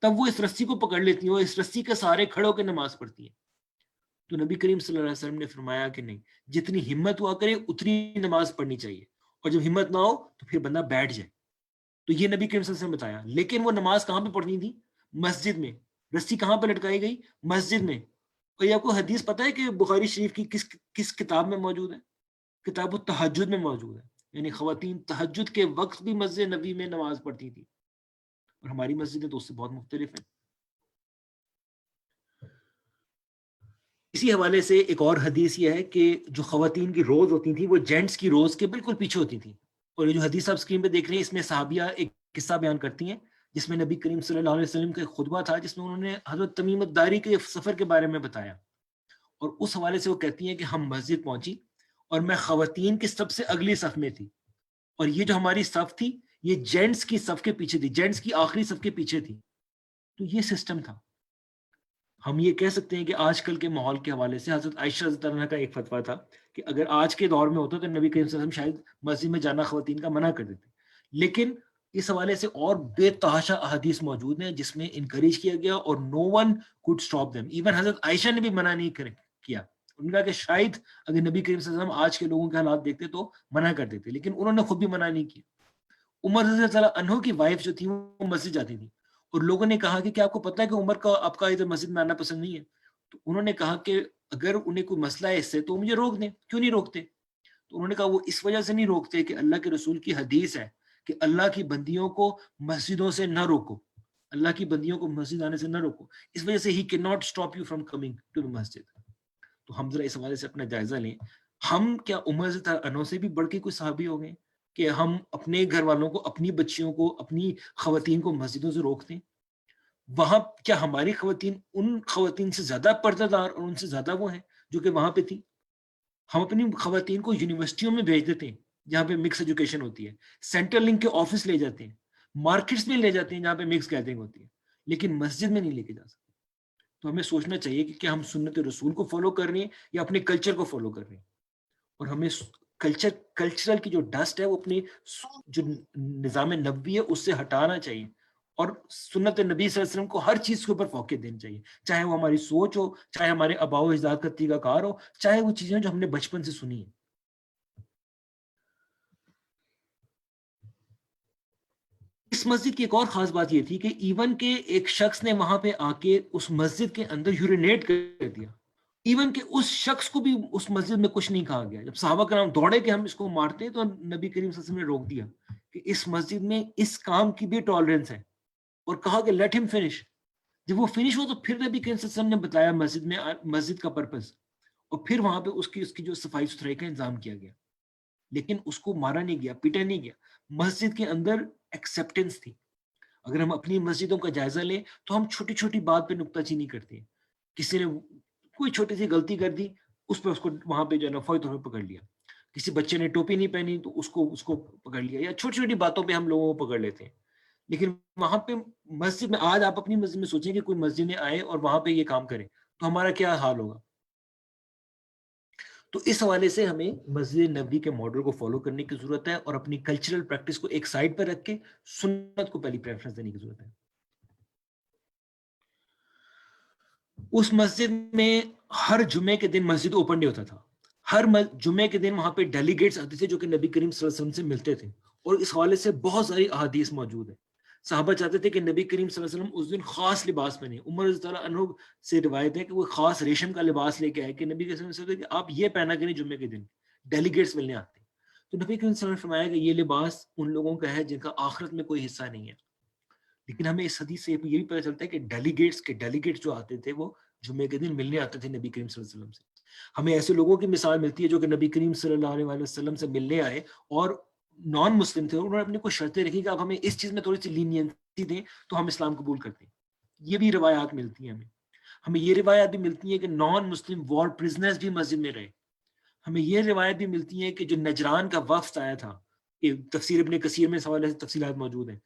تب وہ اس رسی کو پکڑ لیتی ہیں اور اس رسی کے سہارے کھڑے ہو کے نماز پڑھتی ہیں. تو نبی کریم صلی اللہ علیہ وسلم نے فرمایا کہ نہیں, جتنی ہمت ہوا کرے اتنی نماز پڑھنی چاہیے, اور جب ہمت نہ ہو تو پھر بندہ بیٹھ جائے. تو یہ نبی کریم صلی اللہ علیہ وسلم نے بتایا. لیکن وہ نماز کہاں پہ پڑھنی تھی؟ مسجد میں. رسی کہاں پہ لٹکائی گئی؟ مسجد میں. اور یہ آپ کو حدیث پتہ ہے کہ بخاری شریف کی کس کتاب میں موجود ہے؟ کتاب التہجد میں موجود ہے. یعنی خواتین تہجد کے وقت بھی مسجد نبی میں نماز پڑھتی تھی, اور ہماری مسجدیں تو اس سے بہت مختلف ہیں. اسی حوالے سے ایک اور حدیث یہ ہے کہ جو خواتین کی روز ہوتی تھی وہ جینٹس کی روز کے بالکل پیچھے ہوتی تھی. اور یہ جو حدیث آپ اسکرین پہ دیکھ رہے ہیں اس میں صحابیہ ایک قصہ بیان کرتی ہیں جس میں نبی کریم صلی اللہ علیہ وسلم کا خطبہ تھا, جس میں انہوں نے حضرت تمیم الداری کے سفر کے بارے میں بتایا. اور اس حوالے سے وہ کہتی ہیں کہ ہم مسجد پہنچی اور میں خواتین کی سب سے اگلی صف میں تھی, اور یہ جو ہماری صف تھی یہ جینٹس کی صف کے پیچھے تھی, جینٹس کی آخری صف کے پیچھے تھی. تو یہ سسٹم تھا. ہم یہ کہہ سکتے ہیں کہ آج کل کے ماحول کے حوالے سے حضرت عائشہ رضی اللہ عنہا کا ایک فتویٰ تھا کہ اگر آج کے دور میں ہوتا تو نبی کریم صلی اللہ علیہ وسلم شاید مسجد میں جانا خواتین کا منع کر دیتے. لیکن اس حوالے سے اور بے تحاشا احادیث موجود ہیں جس میں انکریج کیا گیا, اور no one could stop them. Even حضرت عائشہ نے بھی منع نہیں کیا. انہوں نے کہا کہ شاید اگر نبی کریم صلی اللہ علیہ وسلم آج کے لوگوں کے حالات دیکھتے تو منع کر دیتے, لیکن انہوں نے خود بھی منع نہیں کیا. عمر رضی اللہ عنہ کی وائف جو تھی وہ مسجد جاتی تھی, اور لوگوں نے کہا کہ کیا آپ کو پتہ ہے کہ عمر کا آپ کا ادھر مسجد میں آنا پسند نہیں ہے؟ تو انہوں نے کہا کہ اگر انہیں کوئی مسئلہ ہے اس سے تو مجھے روک دیں, کیوں نہیں روکتے؟ تو انہوں نے کہا وہ اس وجہ سے نہیں روکتے کہ اللہ کے رسول کی حدیث ہے کہ اللہ کی بندیوں کو مسجدوں سے نہ روکو, اللہ کی بندیوں کو مسجد آنے سے نہ روکو, اس وجہ سے ہی can not stop you from coming to the مسجد. تو ہم ذرا اس حوالے سے اپنا جائزہ لیں. ہم کیا عمر رضی اللہ عنہ سے بھی بڑھ کے کوئی صحابی ہو گئے کہ ہم اپنے گھر والوں کو, اپنی بچیوں کو, اپنی خواتین کو مسجدوں سے روکتے ہیں؟ وہاں کیا ہماری خواتین ان خواتین سے زیادہ پردہ دار اور ان سے زیادہ وہ ہیں جو کہ وہاں پہ تھی؟ ہم اپنی خواتین کو یونیورسٹیوں میں بھیج دیتے ہیں جہاں پہ مکس ایجوکیشن ہوتی ہے, سینٹرل لنک کے آفس لے جاتے ہیں, مارکیٹس میں لے جاتے ہیں جہاں پہ مکس گیدرنگ ہوتی ہے, لیکن مسجد میں نہیں لے کے جا سکتے. تو ہمیں سوچنا چاہیے کہ کیا ہم سنت رسول کو فالو کر رہے ہیں یا اپنے کلچر کو فالو کر رہے ہیں. اور ہمیں کلچرل کی جو ڈسٹ ہے وہ اپنے جو نظام نبوی ہے اس سے ہٹانا چاہیے, اور سنت نبی صلی اللہ علیہ وسلم کو ہر چیز کے اوپر فوقیت دینی چاہیے, چاہے وہ ہماری سوچ ہو, چاہے ہمارے آباء و اجداد کا طریقہ کار ہو, چاہے وہ چیزیں جو ہم نے بچپن سے سنی ہیں. اس مسجد کی ایک اور خاص بات یہ تھی کہ ایون کہ ایک شخص نے وہاں پہ آ کے اس مسجد کے اندر یورینیٹ کر دیا, ایون کہ اس شخص کو بھی اس مسجد میں کچھ نہیں کہا گیا. جب صحابہ کرام دوڑے کہ ہم اس کو مارتے ہیں تو نبی کریم صلی اللہ علیہ وسلم نے روک دیا کہ اس مسجد میں اس کام کی بھی ٹالرنس ہے, اور کہا کہ لیٹ ہم فنش. جب وہ فنش ہو تو پھر نبی کریم صلی اللہ علیہ وسلم نے بتایا مسجد میں مسجد کا پرپس, اور پھر وہاں پہ اس کی جو صفائی ستھرائی کا انتظام کیا گیا. لیکن اس کو مارا نہیں گیا, پیٹا نہیں گیا. مسجد کے اندر ایکسیپٹنس تھی. اگر ہم اپنی مسجدوں کا جائزہ لیں تو ہم چھوٹی چھوٹی بات پہ نکتہ چینی کرتے ہیں. کسی نے کوئی چھوٹی سی غلطی کر دی, اس پہ وہاں پہ جو ہے نا فوری طور پہ پکڑ لیا. کسی بچے نے ٹوپی نہیں پہنی تو اس کو پکڑ لیا, یا چھوٹی چھوٹی باتوں پہ ہم لوگوں کو پکڑ لیتے ہیں. لیکن وہاں پہ مسجد میں, آج آپ اپنی مسجد میں سوچیں کہ کوئی مسجد میں آئے اور وہاں پہ یہ کام کرے تو ہمارا کیا حال ہوگا. تو اس حوالے سے ہمیں مسجد نبوی کے ماڈل کو فالو کرنے کی ضرورت ہے, اور اپنی کلچرل پریکٹس کو ایک سائڈ پر رکھ کے سنت کو پہلی پریفرنس دینے کی ضرورت ہے. اس مسجد میں ہر جمعے کے دن مسجد اوپن ڈے ہوتا تھا. ہر جمعے کے دن وہاں پہ ڈیلیگیٹس آتے تھے جو کہ نبی کریم صلی اللہ علیہ وسلم سے ملتے تھے, اور اس حوالے سے بہت ساری احادیث موجود ہیں. صحابہ چاہتے تھے کہ نبی کریم صلی اللہ علیہ وسلم اس دن خاص لباس پہنے. عمر رضی اللہ عنہ سے روایت ہے کہ وہ خاص ریشم کا لباس لے کے آئے کہ نبی کریم صلی اللہ علیہ وسلم کہ آپ یہ پہنا کریں جمعے کے دن, ڈیلیگیٹس ملنے آتے ہیں. تو نبی کریم صلی اللہ علیہ وسلم نے فرمایا کہ یہ لباس ان لوگوں کا ہے جن کا آخرت میں کوئی حصہ نہیں ہے. لیکن ہمیں اس حدیث سے یہ بھی پتہ چلتا ہے کہ ڈیلیگیٹس جو آتے تھے وہ جمعے کے دن ملنے آتے تھے نبی کریم صلی اللہ علیہ وسلم سے. ہمیں ایسے لوگوں کی مثال ملتی ہے جو کہ نبی کریم صلی اللہ علیہ وسلم سے ملنے آئے اور نان مسلم تھے, انہوں نے اپنے کوئی شرطیں رکھی کہ آپ ہمیں اس چیز میں تھوڑی سی لینینسی دیں تو ہم اسلام قبول کرتے ہیں. یہ بھی روایات ملتی ہیں ہمیں یہ روایات بھی ملتی ہیں کہ نان مسلم وار پرزنرز بھی مسجد میں رہے. ہمیں یہ روایت بھی ملتی ہے کہ جو نجران کا وفد آیا تھا, تفسیر ابن کثیر میں اس حوالے سے تفصیلات موجود ہیں,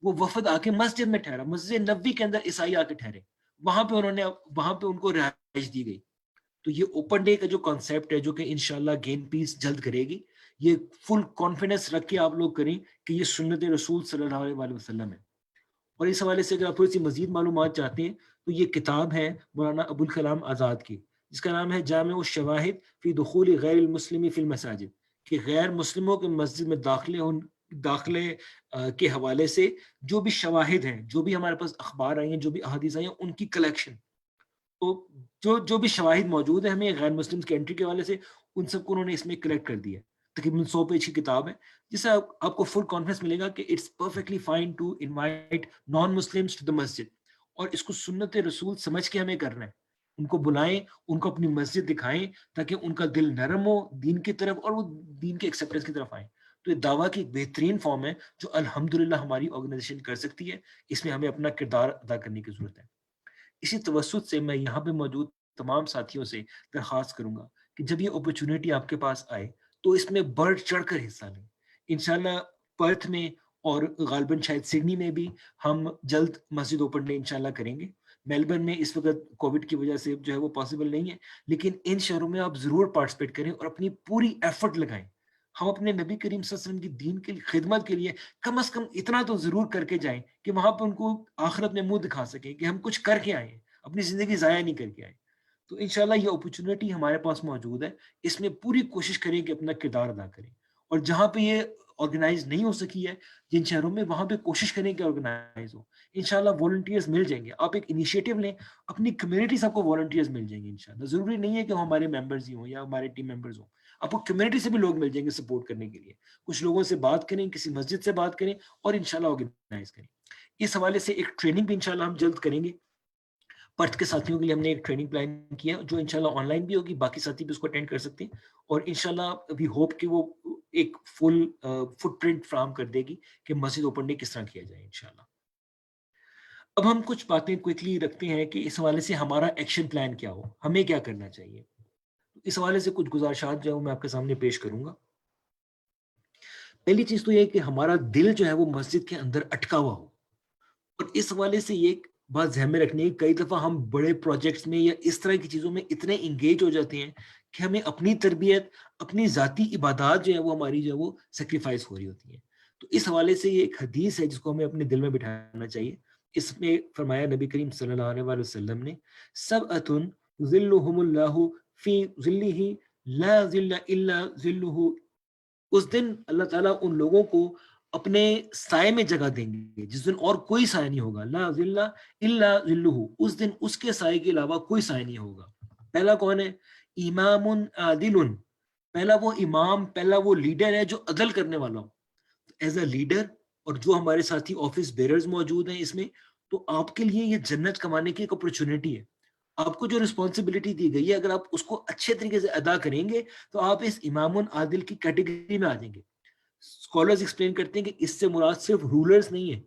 وہ وفد آ کے مسجد میں ٹھہرا, مسجد نبوی کے اندر عیسائی آ کے ٹھہرے, وہاں پہ ان کو رہائش دی گئی. تو یہ اوپن ڈے کا جو کانسیپٹ ہے جو کہ انشاءاللہ گین پیس جلد کرے گی, یہ فل کانفیڈنس رکھ کے آپ لوگ کریں کہ یہ سنت رسول صلی اللہ علیہ وسلم ہے. اور اس حوالے سے اگر آپ تھوڑی سی مزید معلومات چاہتے ہیں تو یہ کتاب ہے مولانا ابوالکلام آزاد کی, جس کا نام ہے جامع الشواہد فی دخول غیر المسلم فی المساجد, کہ غیر مسلموں کے مسجد میں داخلے کے حوالے سے جو بھی شواہد ہیں, جو بھی ہمارے پاس اخبار آئی ہیں, جو بھی احادیث آئی ہیں, ان کی کلیکشن. تو جو بھی شواہد موجود ہیں ہمیں غیر مسلم کے انٹری کے حوالے سے, ان سب کو انہوں نے اس میں کلیکٹ کر دیا ہے. تقریباً 100 پیج کی کتاب ہے, جس سے آپ کو فل کانفیڈنس ملے گا کہ it's perfectly fine to invite non Muslims to the مسجد. اور اس کو سنت رسول سمجھ کے ہمیں کرنا ہے, ان کو بلائیں, ان کو اپنی مسجد دکھائیں تاکہ ان کا دل نرم ہو دین کی طرف اور وہ دین کے ایکسیپٹنس کی طرف آئیں. تو یہ دعویٰ کی ایک بہترین فارم ہے جو الحمدللہ ہماری آرگنائزیشن کر سکتی ہے. اس میں ہمیں اپنا کردار ادا کرنے کی ضرورت ہے. اسی توسط سے میں یہاں پہ موجود تمام ساتھیوں سے درخواست کروں گا کہ جب یہ اپرچونٹی آپ کے پاس آئے تو اس میں بڑھ چڑھ کر حصہ لیں. انشاءاللہ پرتھ میں اور غالباً شاید سڈنی میں بھی ہم جلد مسجد اوپن ڈے انشاءاللہ کریں گے. میلبرن میں اس وقت کووڈ کی وجہ سے جو ہے وہ پاسبل نہیں ہے, لیکن ان شہروں میں آپ ضرور پارٹیسپیٹ کریں اور اپنی پوری ایفرٹ لگائیں. ہم اپنے نبی کریم صلی اللہ علیہ وسلم کی دین کی خدمت کے لیے کم از کم اتنا تو ضرور کر کے جائیں کہ وہاں پہ ان کو آخرت میں منہ دکھا سکیں کہ ہم کچھ کر کے آئے ہیں, اپنی زندگی ضائع نہیں کر کے آئے. تو انشاءاللہ یہ اپرچونٹی ہمارے پاس موجود ہے, اس میں پوری کوشش کریں کہ اپنا کردار ادا کریں. اور جہاں پہ یہ آرگنائز نہیں ہو سکی ہے جن شہروں میں, وہاں پہ کوشش کریں کہ آرگنائز ہو. انشاءاللہ والنٹیئرز مل جائیں گے. آپ ایک انیشیٹو لیں, اپنی کمیونٹی سے آپ کو والنٹیئرز مل جائیں گے انشاءاللہ. ضروری نہیں ہے کہ وہ ہمارے ممبرز ہی ہوں یا ہمارے ٹیم ممبرز ہوں, آپ کو کمیونٹی سے بھی لوگ مل جائیں گے سپورٹ کرنے کے لیے. کچھ لوگوں سے بات کریں, کسی مسجد سے بات کریں اور انشاءاللہ آرگنائز کریں. اس حوالے سے ایک ٹریننگ بھی انشاءاللہ ہم جلد کریں گے. پرتھ کے ساتھیوں کے لیے ہم نے ایک ٹریننگ پلان کیا جو انشاءاللہ آن لائن بھی ہوگی, باقی ساتھی بھی اس کو اٹینڈ کر سکتے ہیں. اور انشاءاللہ وی ہوپ کہ وہ ایک فل فٹ پرنٹ فراہم کر دے گی کہ مسجد اوپن ڈے کس طرح کیا جائے انشاءاللہ. اب ہم کچھ باتیں کوئکلی رکھتے ہیں کہ اس حوالے سے ہمارا ایکشن پلان کیا ہو, ہمیں کیا کرنا چاہیے. اس حوالے سے کچھ گزارشات جو ہے میں آپ کے سامنے پیش کروں گا. پہلی چیز تو یہ کہ ہمارا دل جو ہے وہ مسجد کے اندر اٹکا ہوا ہو. اور اس حوالے سے یہ بات ذہن میں رکھنی ہے, کئی دفعہ ہم بڑے پروجیکٹس میں یا اس طرح کی چیزوں میں اتنے انگیج ہو جاتے ہیں کہ ہمیں اپنی تربیت, اپنی ذاتی عبادات جو ہے وہ ہماری جو ہے وہ سیکریفائس ہو رہی ہوتی ہیں. تو اس حوالے سے یہ ایک حدیث ہے جس کو ہمیں اپنے دل میں بٹھانا چاہیے. اس میں فرمایا نبی کریم صلی اللہ علیہ وسلم نے, سبعۃ ظلھم اللہ فی ظلہ لا ظل الا ظلہ. اس دن اللہ تعالیٰ ان لوگوں کو اپنے سائے میں جگہ دیں گے جس دن اور کوئی سایہ نہیں ہوگا. لا ظل الا ظلہ, اس دن اس کے سائے کے علاوہ کوئی سایہ نہیں ہوگا. پہلا کون ہے؟ امام عادل. پہلا وہ امام, پہلا وہ لیڈر ہے جو عدل کرنے والا ہو. ایز اے لیڈر اور جو ہمارے ساتھی آفس بیررز موجود ہیں اس میں, تو آپ کے لیے یہ جنت کمانے کی ایک اپرچونٹی ہے. آپ کو جو رسپانسبلٹی دی گئی ہے اگر آپ اس کو اچھے طریقے سے ادا کریں گے تو آپ اس امام عادل کی کیٹیگری میں آ جائیں گے. اسکالرز ایکسپلین کرتے ہیں کہ اس سے مراد صرف رولرز نہیں ہے,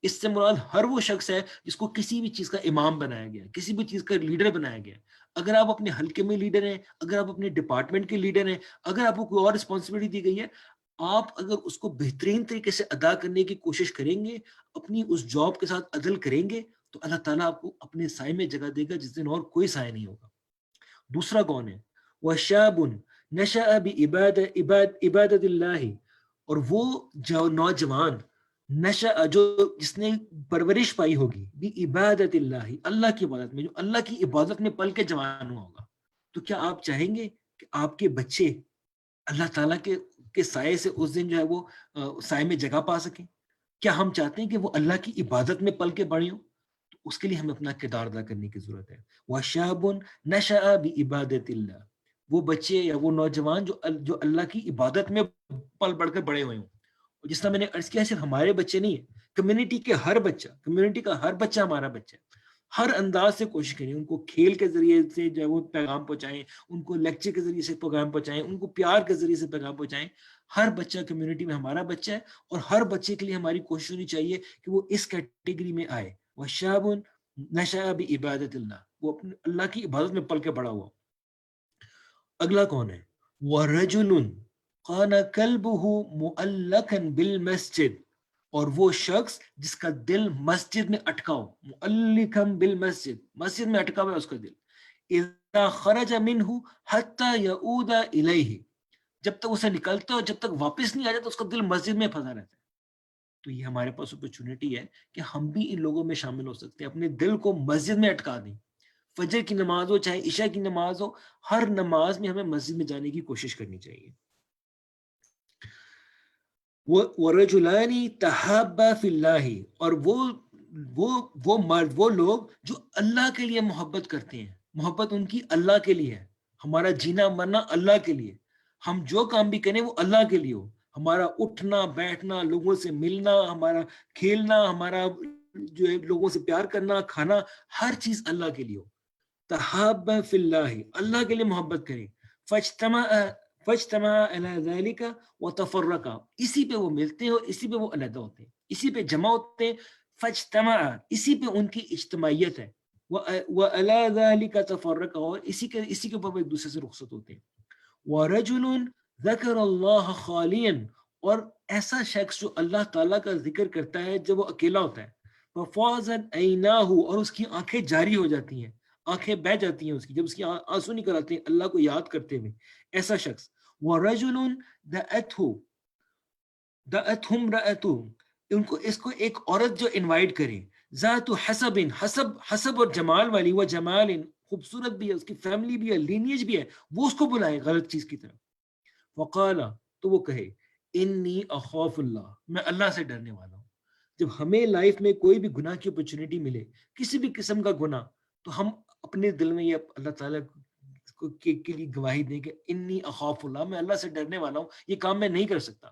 اس سے مراد ہر وہ شخص ہے جس کو کسی بھی چیز کا امام بنایا گیا، کسی بھی چیز کا لیڈر بنایا گیا. اگر آپ اپنے حلقے میں لیڈر ہیں، اگر آپ اپنے ڈپارٹمنٹ کے لیڈر ہیں، اگر آپ کو کوئی اور رسپانسبلٹی دی گئی ہے، آپ اگر اس کو بہترین طریقے سے ادا کرنے کی کوشش کریں گے، اپنی اس جاب کے ساتھ عدل کریں گے، تو اللہ تعالیٰ آپ کو اپنے سائے میں جگہ دے گا جس دن اور کوئی سایہ نہیں ہوگا. دوسرا کون ہے؟ وَشَابٌ نَشَأَ بِعِبَادَةِ اللَّهِ، اور وہ جو نوجوان نشأ، جو جس نے پرورش پائی ہوگی بعبادت اللہ، اللہ کی عبادت میں، جو اللہ کی عبادت میں پل کے جوان ہوا ہوگا. تو کیا آپ چاہیں گے کہ آپ کے بچے اللہ تعالیٰ کے سائے سے اس دن جو ہے وہ سائے میں جگہ پا سکیں؟ کیا ہم چاہتے ہیں کہ وہ اللہ کی عبادت میں پل کے بڑے ہوں؟ تو اس کے لیے ہمیں اپنا کردار ادا کرنے کی ضرورت ہے. وَشَابٌ نَشَأَ بِعِبَادَةِ اللَّهِ، وہ بچے یا وہ نوجوان جو اللہ کی عبادت میں پل بڑھ کر بڑے ہوئے ہوں. جس طرح میں نے عرض کیا، صرف ہمارے بچے نہیں ہیں، کمیونٹی کے ہر بچہ، کمیونٹی کا ہر بچہ ہمارا بچہ ہے. ہر انداز سے کوشش کریں، ان کو کھیل کے ذریعے سے جو ہے وہ پیغام پہنچائیں، ان کو لیکچر کے ذریعے سے پیغام پہنچائیں، ان کو پیار کے ذریعے سے پیغام پہنچائیں. ہر بچہ کمیونٹی میں ہمارا بچہ ہے، اور ہر بچے کے لیے ہماری کوشش ہونی چاہیے کہ وہ اس کیٹیگری میں آئے. وَشَابٌ نَشَأَ بِعِبَادَةِ اللَّهِ، وہ اپنے اللہ کی عبادت میں پل کے بڑا ہوا. اگلا کون ہے؟ وَرَجُلٌ قَانَ كَلْبُهُ مُعَلَّقًا بِالْمَسْجِدِ، اور وہ شخص جس کا دل مسجد میں اٹکا ہو، مُعَلِّقًا بِالْمَسْجِد، مسجد میں اٹکا ہوا ہے اس کا دل. اِذَا خَرَجَ مِنْهُ حَتَّى يَعُودَ إِلَيْهِ، جب تک اسے نکلتا ہے، جب تک واپس نہیں آ جاتا، اس کا دل مسجد میں پھنسا رہتا ہے. تو یہ ہمارے پاس اپرچونٹی ہے کہ ہم بھی ان لوگوں میں شامل ہو سکتے ہیں، اپنے دل کو مسجد میں اٹکا دیں. فجر کی نماز ہو چاہے عشاء کی نماز ہو، ہر نماز میں ہمیں مسجد میں جانے کی کوشش کرنی چاہیے. وَرَجُلَانِ تَحَابَّا فِي اللَّهِ، اور وہ مرد، وہ لوگ جو اللہ کے لیے محبت کرتے ہیں، محبت ان کی اللہ کے لیے ہے. ہمارا جینا مرنا اللہ کے لیے، ہم جو کام بھی کریں وہ اللہ کے لیے ہو. ہمارا اٹھنا بیٹھنا، لوگوں سے ملنا، ہمارا کھیلنا، ہمارا جو ہے لوگوں سے پیار کرنا، کھانا، ہر چیز اللہ کے لیے ہو. تحابا فی اللہ، اللہ کے لیے محبت کریں. فاجتمع علی ذلک وتفرقا، اسی پہ وہ ملتے ہیں اور اسی پہ وہ علیحدہ ہوتے ہیں، اسی پہ جمع ہوتے ہیں. فاجتمع، اسی پہ ان کی اجتماعیت ہے. وعلی ذلک تفرقا، اور اسی کے اوپر وہ ایک دوسرے سے رخصت ہوتے ہیں. ورجل ذکر اللہ خالیا، اور ایسا شخص جو اللہ تعالیٰ کا ذکر کرتا ہے جب وہ اکیلا ہوتا ہے. ففاضت عیناہ، اور اس کی آنکھیں جاری ہو جاتی ہیں، آنکھیں بہہ جاتی ہیں اس کی، جب اس کی آنسو نکل آتے ہیں اللہ کو یاد کرتے ہوئے. ایسا شخص. وَرَجُلٌ دَأَتْهُ امْرَأَتُهُ، اس کو ایک عورت جو انوائٹ کرے، ذات حسب، حسب اور جمال والی، وہ جمال، خوبصورت بھی ہے، اس کی فیملی بھی ہے، لینیج بھی ہے، وہ اس کو بلائے غلط چیز کی طرف. وقال، تو وہ کہے انی اخاف اللہ، میں اللہ سے ڈرنے والا ہوں. جب ہمیں لائف میں کوئی بھی گناہ کی اپرچونٹی ملے، کسی بھی قسم کا گناہ، تو ہم اپنے دل میں یہ اللہ تعالیٰ کے لیے گواہی دیں کہ انی اخاف اللہ، میں اللہ سے ڈرنے والا ہوں، یہ کام میں نہیں کر سکتا.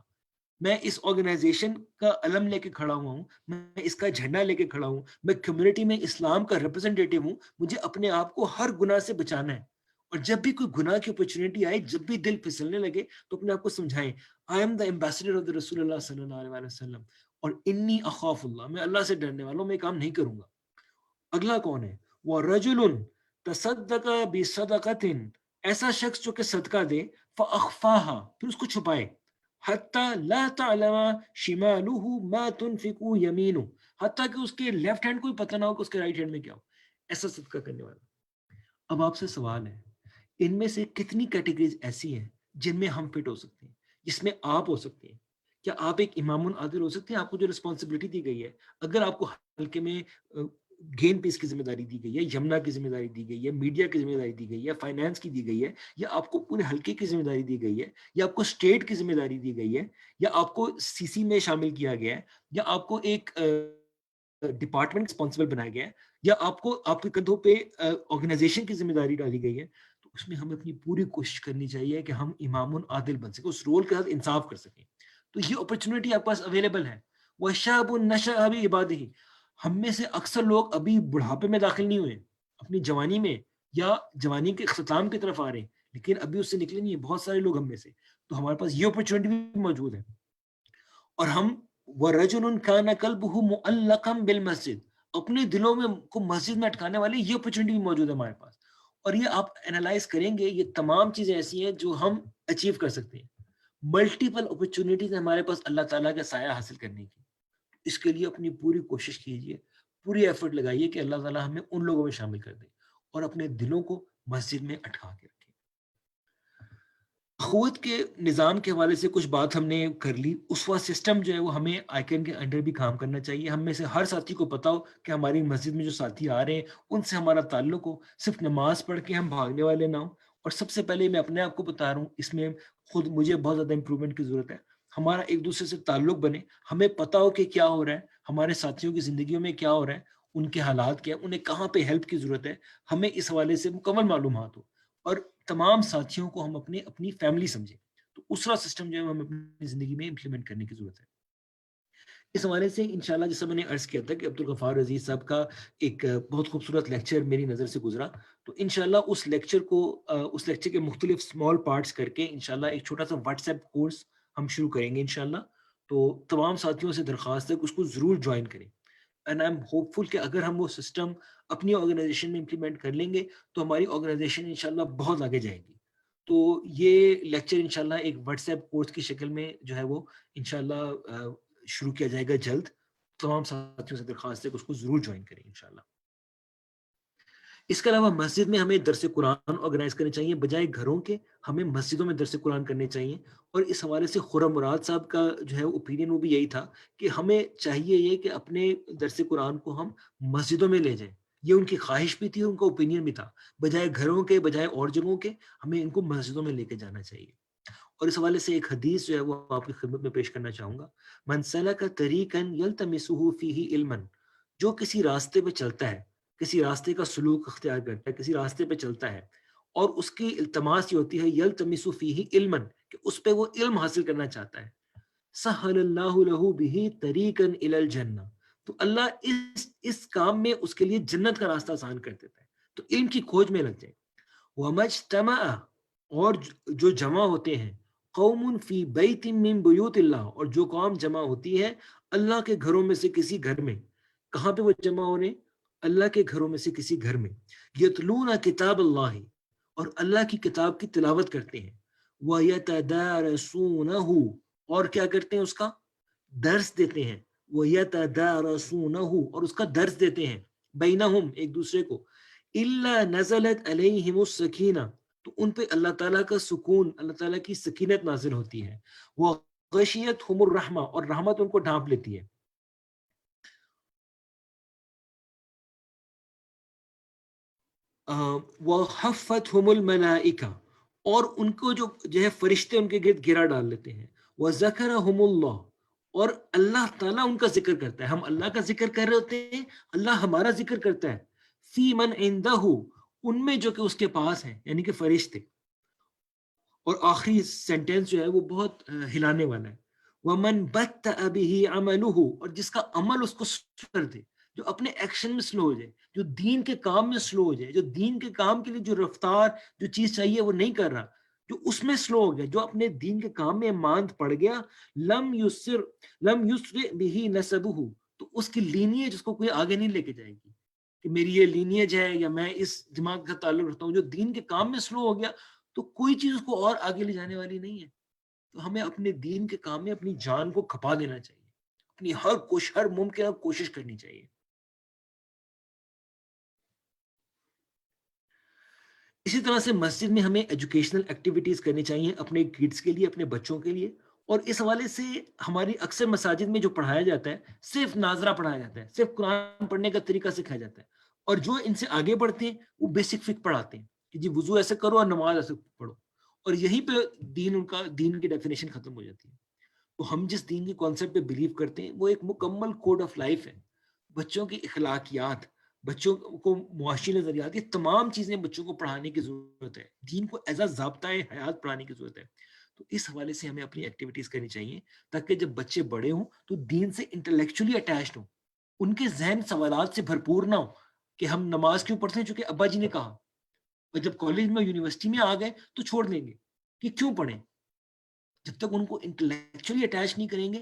میں اس آرگنائزیشن کا علم لے کے کھڑا ہوا ہوں، میں اس کا جھنڈا لے کے کھڑا ہوں، میں کمیونٹی میں اسلام کا ریپرزینٹیٹیو ہوں، مجھے اپنے آپ کو ہر گناہ سے بچانا ہے. اور جب بھی کوئی گناہ کی اپرچونٹی آئے، جب بھی دل پھسلنے لگے، تو اپنے آپ کو سمجھائیں آئی am the ambassador of the رسول اللہ صلی اللہ علیہ وسلم، اور انی اخاف اللہ، میں اللہ سے ڈرنے والا ہوں، میں کام نہیں کروں گا. اگلا کون ہے؟ وَرَجُلٌ تَصَدَّقَ بِصَدَقَةٍ، ایسا شخص جو کہ صدقہ دے، فَأَخْفَاهَا، پھر اس کو چھپائے، حَتَّى لَا تَعْلَمَ شِمَالُهُ مَا تُنْفِقُ يَمِينُهُ، حتیٰ کہ اس کے لیفٹ ہینڈ کو بھی پتہ نہ ہو کہ اس کے رائٹ ہینڈ میں کیا ہو. ایسا صدقہ کرنے والا. اب آپ سے سوال ہے، ان میں سے کتنی کیٹیگریز ایسی ہیں جن میں ہم فٹ ہو سکتے ہیں، جس میں آپ ہو سکتے ہیں؟ کیا آپ ایک امام عادل ہو سکتے ہیں؟ آپ کو جو رسپانسبلٹی دی گئی ہے، اگر آپ کو حلقے میں گین پیس کی ذمہ داری دی گئی ہے، یمنا کی ذمہ داری دی گئی ہے، میڈیا کی ذمہ داری دی گئی ہے، فائنانس کی دی گئی ہے، یا آپ کو پورے حلقے کی ذمہ داری دی گئی ہے، یا آپ کو اسٹیٹ کی ذمہ داری دی گئی ہے، یا آپ کو سی سی میں شامل کیا گیا ہے، یا آپ کو ایک ڈپارٹمنٹ رسپانسبل بنایا گیا ہے، یا آپ کو آپ کے کندھوں پہ آرگنائزیشن کی ذمہ داری ڈالی گئی ہے، تو اس میں ہمیں اپنی پوری کوشش کرنی چاہیے کہ ہم امام عادل بن سکیں، اس رول کے ساتھ انصاف کر سکیں. تو یہ اپرچونٹی آپ پاس اویلیبل ہے. وَشَابٌ نَشَأَ بِعِبَادِهِ، ہم میں سے اکثر لوگ ابھی بڑھاپے میں داخل نہیں ہوئے، اپنی جوانی میں یا جوانی کے اختتام کی طرف آ رہے ہیں، لیکن ابھی اس سے نکلے نہیں ہیں بہت سارے لوگ ہم میں سے. تو ہمارے پاس یہ اپرچونٹی بھی موجود ہے، اور ہم وَرَجُلٌ كَانَ قَلْبُهُ مُعَلَّقًا بِالْمَسْجِدِ، اپنے دلوں میں کو مسجد میں اٹکانے والی یہ اپرچونٹی بھی موجود ہے ہمارے پاس. اور یہ آپ انالائز کریں گے، یہ تمام چیزیں ایسی ہیں جو ہم اچیو کر سکتے ہیں. ملٹیپل اپرچونٹیز ہیں ہمارے پاس اللہ تعالیٰ کا سایہ حاصل کرنے کی. اس کے لیے اپنی پوری کوشش کیجیے، پوری ایفرٹ لگائیے کہ اللہ تعالیٰ ہمیں ان لوگوں میں شامل کر دے اور اپنے دلوں کو مسجد میں اٹھا کے رکھے. اخوت کے نظام کے حوالے سے کچھ بات ہم نے کر لی. اسوا سسٹم جو ہے وہ ہمیں آئیکن کے انڈر بھی کام کرنا چاہیے. ہم میں سے ہر ساتھی کو پتا ہو کہ ہماری مسجد میں جو ساتھی آ رہے ہیں ان سے ہمارا تعلق ہو، صرف نماز پڑھ کے ہم بھاگنے والے نہ ہوں. اور سب سے پہلے میں اپنے آپ کو بتا رہا ہوں، اس میں خود مجھے بہت زیادہ امپروومنٹ کی ضرورت ہے. ہمارا ایک دوسرے سے تعلق بنے، ہمیں پتا ہو کہ کیا ہو رہا ہے، ہمارے ساتھیوں کی زندگیوں میں کیا ہو رہا ہے، ان کے حالات کیا، انہیں کہاں پہ ہیلپ کی ضرورت ہے، ہمیں اس حوالے سے مکمل معلومات ہو. اور تمام ساتھیوں کو ہم اپنی فیملی سمجھیں. تو اسرا سسٹم جو ہے ہمیں اپنی زندگی میں امپلیمنٹ کرنے کی ضرورت ہے. اس حوالے سے انشاءاللہ جیسا میں نے عرض کیا تھا کہ عبدالغفار عزیز صاحب کا ایک بہت خوبصورت لیکچر میری نظر سے گزرا، تو انشاءاللہ اس لیکچر کے مختلف اسمال پارٹس کر کے انشاءاللہ ایک چھوٹا سا واٹس ایپ کورس ہم شروع کریں گے انشاءاللہ. تو تمام ساتھیوں سے درخواست ہے کہ اس کو ضرور جوائن کریں. اینڈ آئی ایم ہوپ فل کہ اگر ہم وہ سسٹم اپنی آرگنائزیشن میں امپلیمنٹ کر لیں گے تو ہماری آرگنائزیشن انشاءاللہ بہت آگے جائے گی. تو یہ لیکچر انشاءاللہ ایک واٹس ایپ کورس کی شکل میں جو ہے وہ انشاءاللہ شروع کیا جائے گا جلد. تمام ساتھیوں سے درخواست ہے کہ اس کو ضرور جوائن کریں انشاءاللہ. اس کے علاوہ مسجد میں ہمیں درس قرآن آرگنائز کرنے چاہیے، بجائے گھروں کے ہمیں مسجدوں میں درس قرآن کرنے چاہیے. اور اس حوالے سے خرم مراد صاحب کا جو ہے اوپینین وہ بھی یہی تھا کہ ہمیں چاہیے یہ کہ اپنے درس قرآن کو ہم مسجدوں میں لے جائیں. یہ ان کی خواہش بھی تھی، ان کا اوپینین بھی تھا. بجائے گھروں کے، بجائے اور جگہوں کے، ہمیں ان کو مسجدوں میں لے کے جانا چاہیے. اور اس حوالے سے ایک حدیث جو ہے وہ آپ کی خدمت میں پیش کرنا چاہوں گا. من سلک طریقا یلتمسہ فیہ علما، جو کسی راستے پہ چلتا ہے، کسی راستے کا سلوک اختیار کرتا ہے، کسی راستے پہ چلتا ہے اور اس کی التماس یہ ہوتی ہے یلتمس فیہ علما، کہ اس پہ وہ علم حاصل کرنا چاہتا ہے، سہل اللہ لہ بہ طریقا الی الجنہ، تو اللہ اس کام میں اس کے لیے جنت کا راستہ آسان کر دیتا ہے. تو علم کی کھوج میں لگ جائے. ومجتمع، اور جو جمع ہوتے ہیں، قوم فی بیت من بیوت اللہ، اور جو قوم جمع ہوتی ہے اللہ کے گھروں میں سے کسی گھر میں. کہاں پہ وہ جمع ہو رہے ہیں؟ اللہ کے گھروں میں سے کسی گھر میں. یتلون کتاب اللہ، اور اللہ کی کتاب کی تلاوت کرتے ہیں. وَيَتَدَارَسُونَهُ، اور کیا کرتے ہیں؟ اس کا درس دیتے ہیں. وَيَتَدَارَسُونَهُ، اور اس کا درس دیتے ہیں. بینہم، ایک دوسرے کو. إِلَّا نَزَلَتْ عَلَيْهِمُ السَّكِينَةُ، تو ان پہ اللہ تعالیٰ کا سکون، اللہ تعالیٰ کی سکینت نازل ہوتی ہے. وَغَشِيَتْهُمُ الرَّحْمَةُ، اور رحمت ان کو ڈھانپ لیتی ہے. وَحَفَّتْهُمُ الْمَلَائِكَةُ، اور ان کو جو ہے فرشتے ان کے گرد گھیرا ڈال لیتے ہیں. وَذَكَرَهُمُ اللَّهُ، اور اللہ تعالیٰ ان کا ذکر کرتا ہے. ہم اللہ کا ذکر کر رہے ہوتے ہیں، اللہ ہمارا ذکر کرتا ہے. فِي مَنْ عِنْدَهُ، ان میں جو کہ اس کے پاس ہیں، یعنی کہ فرشتے. اور آخری سینٹینس جو ہے وہ بہت ہلانے والا ہے. وَمَنْ بَطَّأَ بِهِ عَمَلُهُ، اور جس کا عمل اس کو کر دے، جو اپنے ایکشن میں سلو ہو جائے، جو دین کے کام میں سلو ہو جائے، جو دین کے کام کے لیے جو رفتار، جو چیز چاہیے وہ نہیں کر رہا، جو اس میں سلو ہو گیا، جو اپنے دین کے کام میں ماند پڑ گیا. لم یسرع به نسبه، تو اس کی لینیج اس کو کوئی آگے نہیں لے کے جائے گی کہ میری یہ لینیج ہے یا میں اس جماعت کا تعلق رکھتا ہوں. جو دین کے کام میں سلو ہو گیا تو کوئی چیز اس کو اور آگے لے جانے والی نہیں ہے. تو ہمیں اپنے دین کے کام میں اپنی جان کو کھپا دینا چاہیے، اپنی ہر ممکنہ کوشش کرنی چاہیے. اسی طرح سے مسجد میں ہمیں ایجوکیشنل ایکٹیویٹیز کرنی چاہیے اپنے کڈس کے لیے، اپنے بچوں کے لیے. اور اس حوالے سے ہماری اکثر مساجد میں جو پڑھایا جاتا ہے صرف ناظرہ پڑھایا جاتا ہے، صرف قرآن پڑھنے کا طریقہ سکھایا جاتا ہے. اور جو ان سے آگے بڑھتے ہیں وہ بیسک فقہ پڑھاتے ہیں کہ جی وضو ایسے کرو اور نماز ایسے پڑھو، اور یہیں پہ دین کی ڈیفینیشن ختم ہو جاتی ہے. تو ہم جس دین کے کانسیپٹ پہ بلیو کرتے ہیں وہ ایک مکمل کوڈ آف لائف ہے. بچوں کی اخلاقیات، بچوں کو معاشی نظریات، یہ تمام چیزیں بچوں کو پڑھانے کی ضرورت ہے. دین کو ایز اے ضابطۂ حیات پڑھانے کی ضرورت ہے. تو اس حوالے سے ہمیں اپنی ایکٹیویٹیز کرنی چاہیے تاکہ جب بچے بڑے ہوں تو دین سے انٹلیکچولی اٹیچڈ ہوں، ان کے ذہن سوالات سے بھرپور نہ ہو کہ ہم نماز کیوں پڑھتے ہیں چونکہ ابا جی نے کہا، اور جب کالج میں یونیورسٹی میں آ گئے تو چھوڑ دیں گے کہ کیوں پڑھیں. جب تک ان کو انٹلیکچولی اٹیچ نہیں کریں گے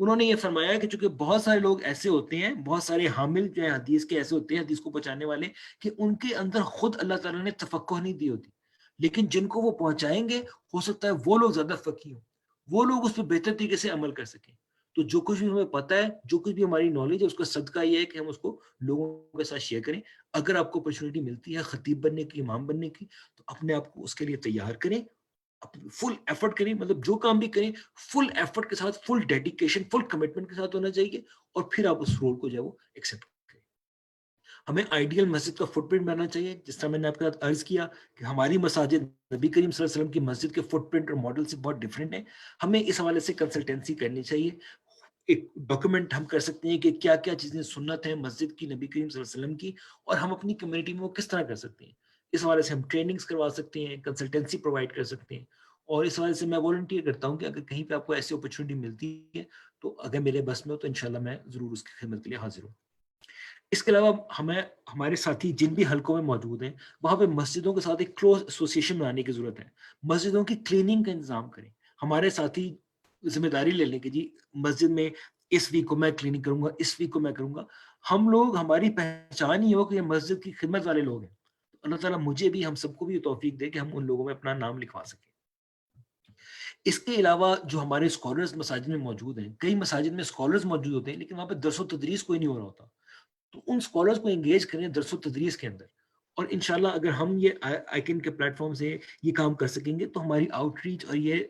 انہوں نے یہ فرمایا کہ چونکہ بہت سارے لوگ ایسے ہوتے ہیں، بہت سارے حامل جو ہیں حدیث کے ایسے ہوتے ہیں، حدیث کو پہنچانے والے، کہ ان کے اندر خود اللہ تعالیٰ نے تفقہ نہیں دی ہوتی، لیکن جن کو وہ پہنچائیں گے ہو سکتا ہے وہ لوگ زیادہ فقیہ ہوں، وہ لوگ اس پہ بہتر طریقے سے عمل کر سکیں. تو جو کچھ بھی ہمیں پتہ ہے، جو کچھ بھی ہماری نالج ہے، اس کا صدقہ یہ ہے کہ ہم اس کو لوگوں کے ساتھ شیئر کریں. اگر آپ کو اپرچونیٹی ملتی ہے خطیب بننے کی، امام بننے کی، تو اپنے آپ کو اس کے لیے تیار کریں، فل ایفرٹ کریں، مطلب جو کام بھی کریں فل ایفرٹ کے ساتھ، فل ڈیڈیکیشن، فل کمٹمنٹ کے ساتھ ہونا چاہیے، اور پھر آپ اس رول کو جو ہے وہ ایکسیپٹ کریں. ہمیں آئیڈیل مسجد کا فٹ پرنٹ بنانا چاہیے، جس طرح میں نے آپ کے ساتھ عرض کیا کہ ہماری مساجد نبی کریم صلی اللہ علیہ وسلم کی مسجد کے فٹ پرنٹ اور ماڈل سے بہت ڈفرینٹ ہیں. ہمیں اس حوالے سے کنسلٹینسی کرنی چاہیے. ایک ڈاکومنٹ ہم کر سکتے ہیں کہ کیا کیا چیزیں سنت ہیں مسجد کی، نبی کریم صلی اللہ علیہ وسلم کی، اور ہم اپنی کمیونٹی میں وہ کس طرح کر سکتے ہیں. اس حوالے سے ہم ٹریننگز کروا سکتے ہیں، کنسلٹینسی پرووائڈ کر سکتے ہیں. اور اس حوالے سے میں والنٹیئر کرتا ہوں کہ اگر کہیں پہ آپ کو ایسی اپرچونیٹی ملتی ہے تو اگر میرے بس میں ہو تو انشاءاللہ میں ضرور اس کی خدمت کے لیے حاضر ہوں. اس کے علاوہ ہمارے ساتھی جن بھی حلقوں میں موجود ہیں وہاں پہ مسجدوں کے ساتھ ایک کلوز ایسوسیشن بنانے کی ضرورت ہے. مسجدوں کی کلیننگ کا انتظام کریں. ہمارے ساتھی ذمہ داری لے لیں کہ جی مسجد میں اس ویک کو میں کلیننگ کروں گا، اس ویک کو میں کروں گا. ہم لوگ، ہماری پہچان ہی ہو کہ یہ مسجد کی خدمت والے لوگ ہیں. اللہ تعالیٰ مجھے بھی، ہم سب کو بھی توفیق دے کہ ہم ان لوگوں میں اپنا نام لکھوا سکیں. اس کے علاوہ جو ہمارے اسکالرز مساجد میں موجود ہیں، کئی مساجد میں اسکالرز موجود ہوتے ہیں لیکن وہاں پہ درس و تدریس کوئی نہیں ہو رہا ہوتا، تو ان اسکالرز کو انگیج کریں درس و تدریس کے اندر. اور انشاءاللہ اگر ہم یہ آئیکن کے پلیٹ فارم سے یہ کام کر سکیں گے تو ہماری آؤٹ ریچ اور یہ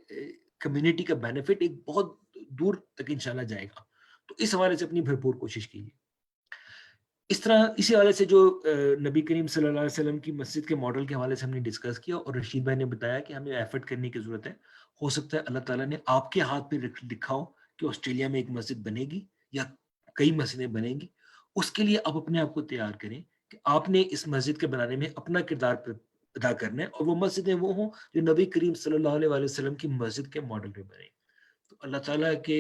کمیونٹی کا بینیفٹ ایک بہت دور تک انشاءاللہ جائے گا. تو اس حوالے سے اپنی بھرپور کوشش کیجیے. اس طرح اسی حوالے سے جو نبی کریم صلی اللہ علیہ وسلم کی مسجد کے ماڈل کے حوالے سے ہم نے ڈسکس کیا، اور رشید بھائی نے بتایا کہ ہمیں ایفرٹ کرنے کی ضرورت ہے. ہو سکتا ہے اللہ تعالیٰ نے آپ کے ہاتھ پہ لکھا ہو کہ آسٹریلیا میں ایک مسجد بنے گی یا کئی مسجدیں بنیں گی. اس کے لیے آپ اپنے آپ کو تیار کریں کہ آپ نے اس مسجد کے بنانے میں اپنا کردار ادا کرنا ہے، اور وہ مسجدیں وہ ہوں جو نبی کریم صلی اللہ علیہ وسلم کی مسجد کے ماڈل پہ بنے. تو اللہ تعالیٰ کے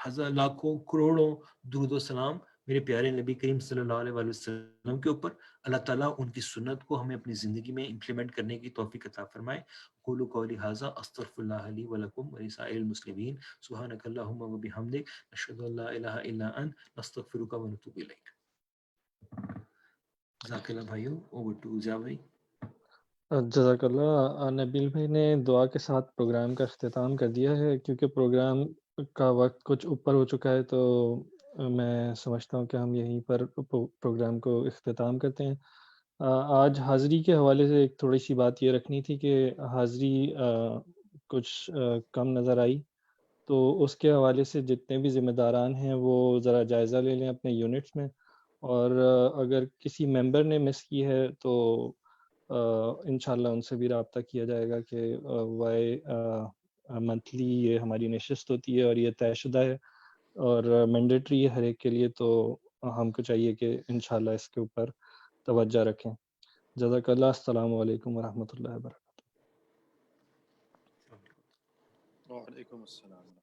ہزار لاکھوں کروڑوں درود و سلام میرے پیارے نبی کریم صلی اللہ علیہ وسلم کے اوپر. اللہ تعالیٰ ان کی سنت کو ہمیں اپنی زندگی میں امپلیمنٹ کرنے کی توفیق عطا فرمائے. قولوا قولی ھذا استغفر اللہ لی ولکم ولسائر المسلمین. سبحانک اللہم وبحمدک نشہد ان لا الہ الا انت نستغفرک ونتوب الیک. جزاک اللہ بھائیو. اوور ٹو ضیاء بھائی. جزاک اللہ. نبیل بھائی نے دعا کے ساتھ پروگرام کا اختتام کر دیا ہے. کیونکہ پروگرام کا وقت کچھ اوپر ہو چکا ہے تو میں سمجھتا ہوں کہ ہم یہیں پر پروگرام کو اختتام کرتے ہیں. آج حاضری کے حوالے سے ایک تھوڑی سی بات یہ رکھنی تھی کہ حاضری کچھ کم نظر آئی، تو اس کے حوالے سے جتنے بھی ذمہ داران ہیں وہ ذرا جائزہ لے لیں اپنے یونٹس میں، اور اگر کسی ممبر نے مس کی ہے تو انشاءاللہ ان سے بھی رابطہ کیا جائے گا کہ وائی منتھلی یہ ہماری نشست ہوتی ہے اور یہ طے شدہ ہے اور مینڈیٹری ہے ہر ایک کے لیے، تو ہم کو چاہیے کہ انشاءاللہ اس کے اوپر توجہ رکھیں. جزاک اللہ. السلام علیکم ورحمۃ اللہ وبرکاتہ. وعلیکم السلام.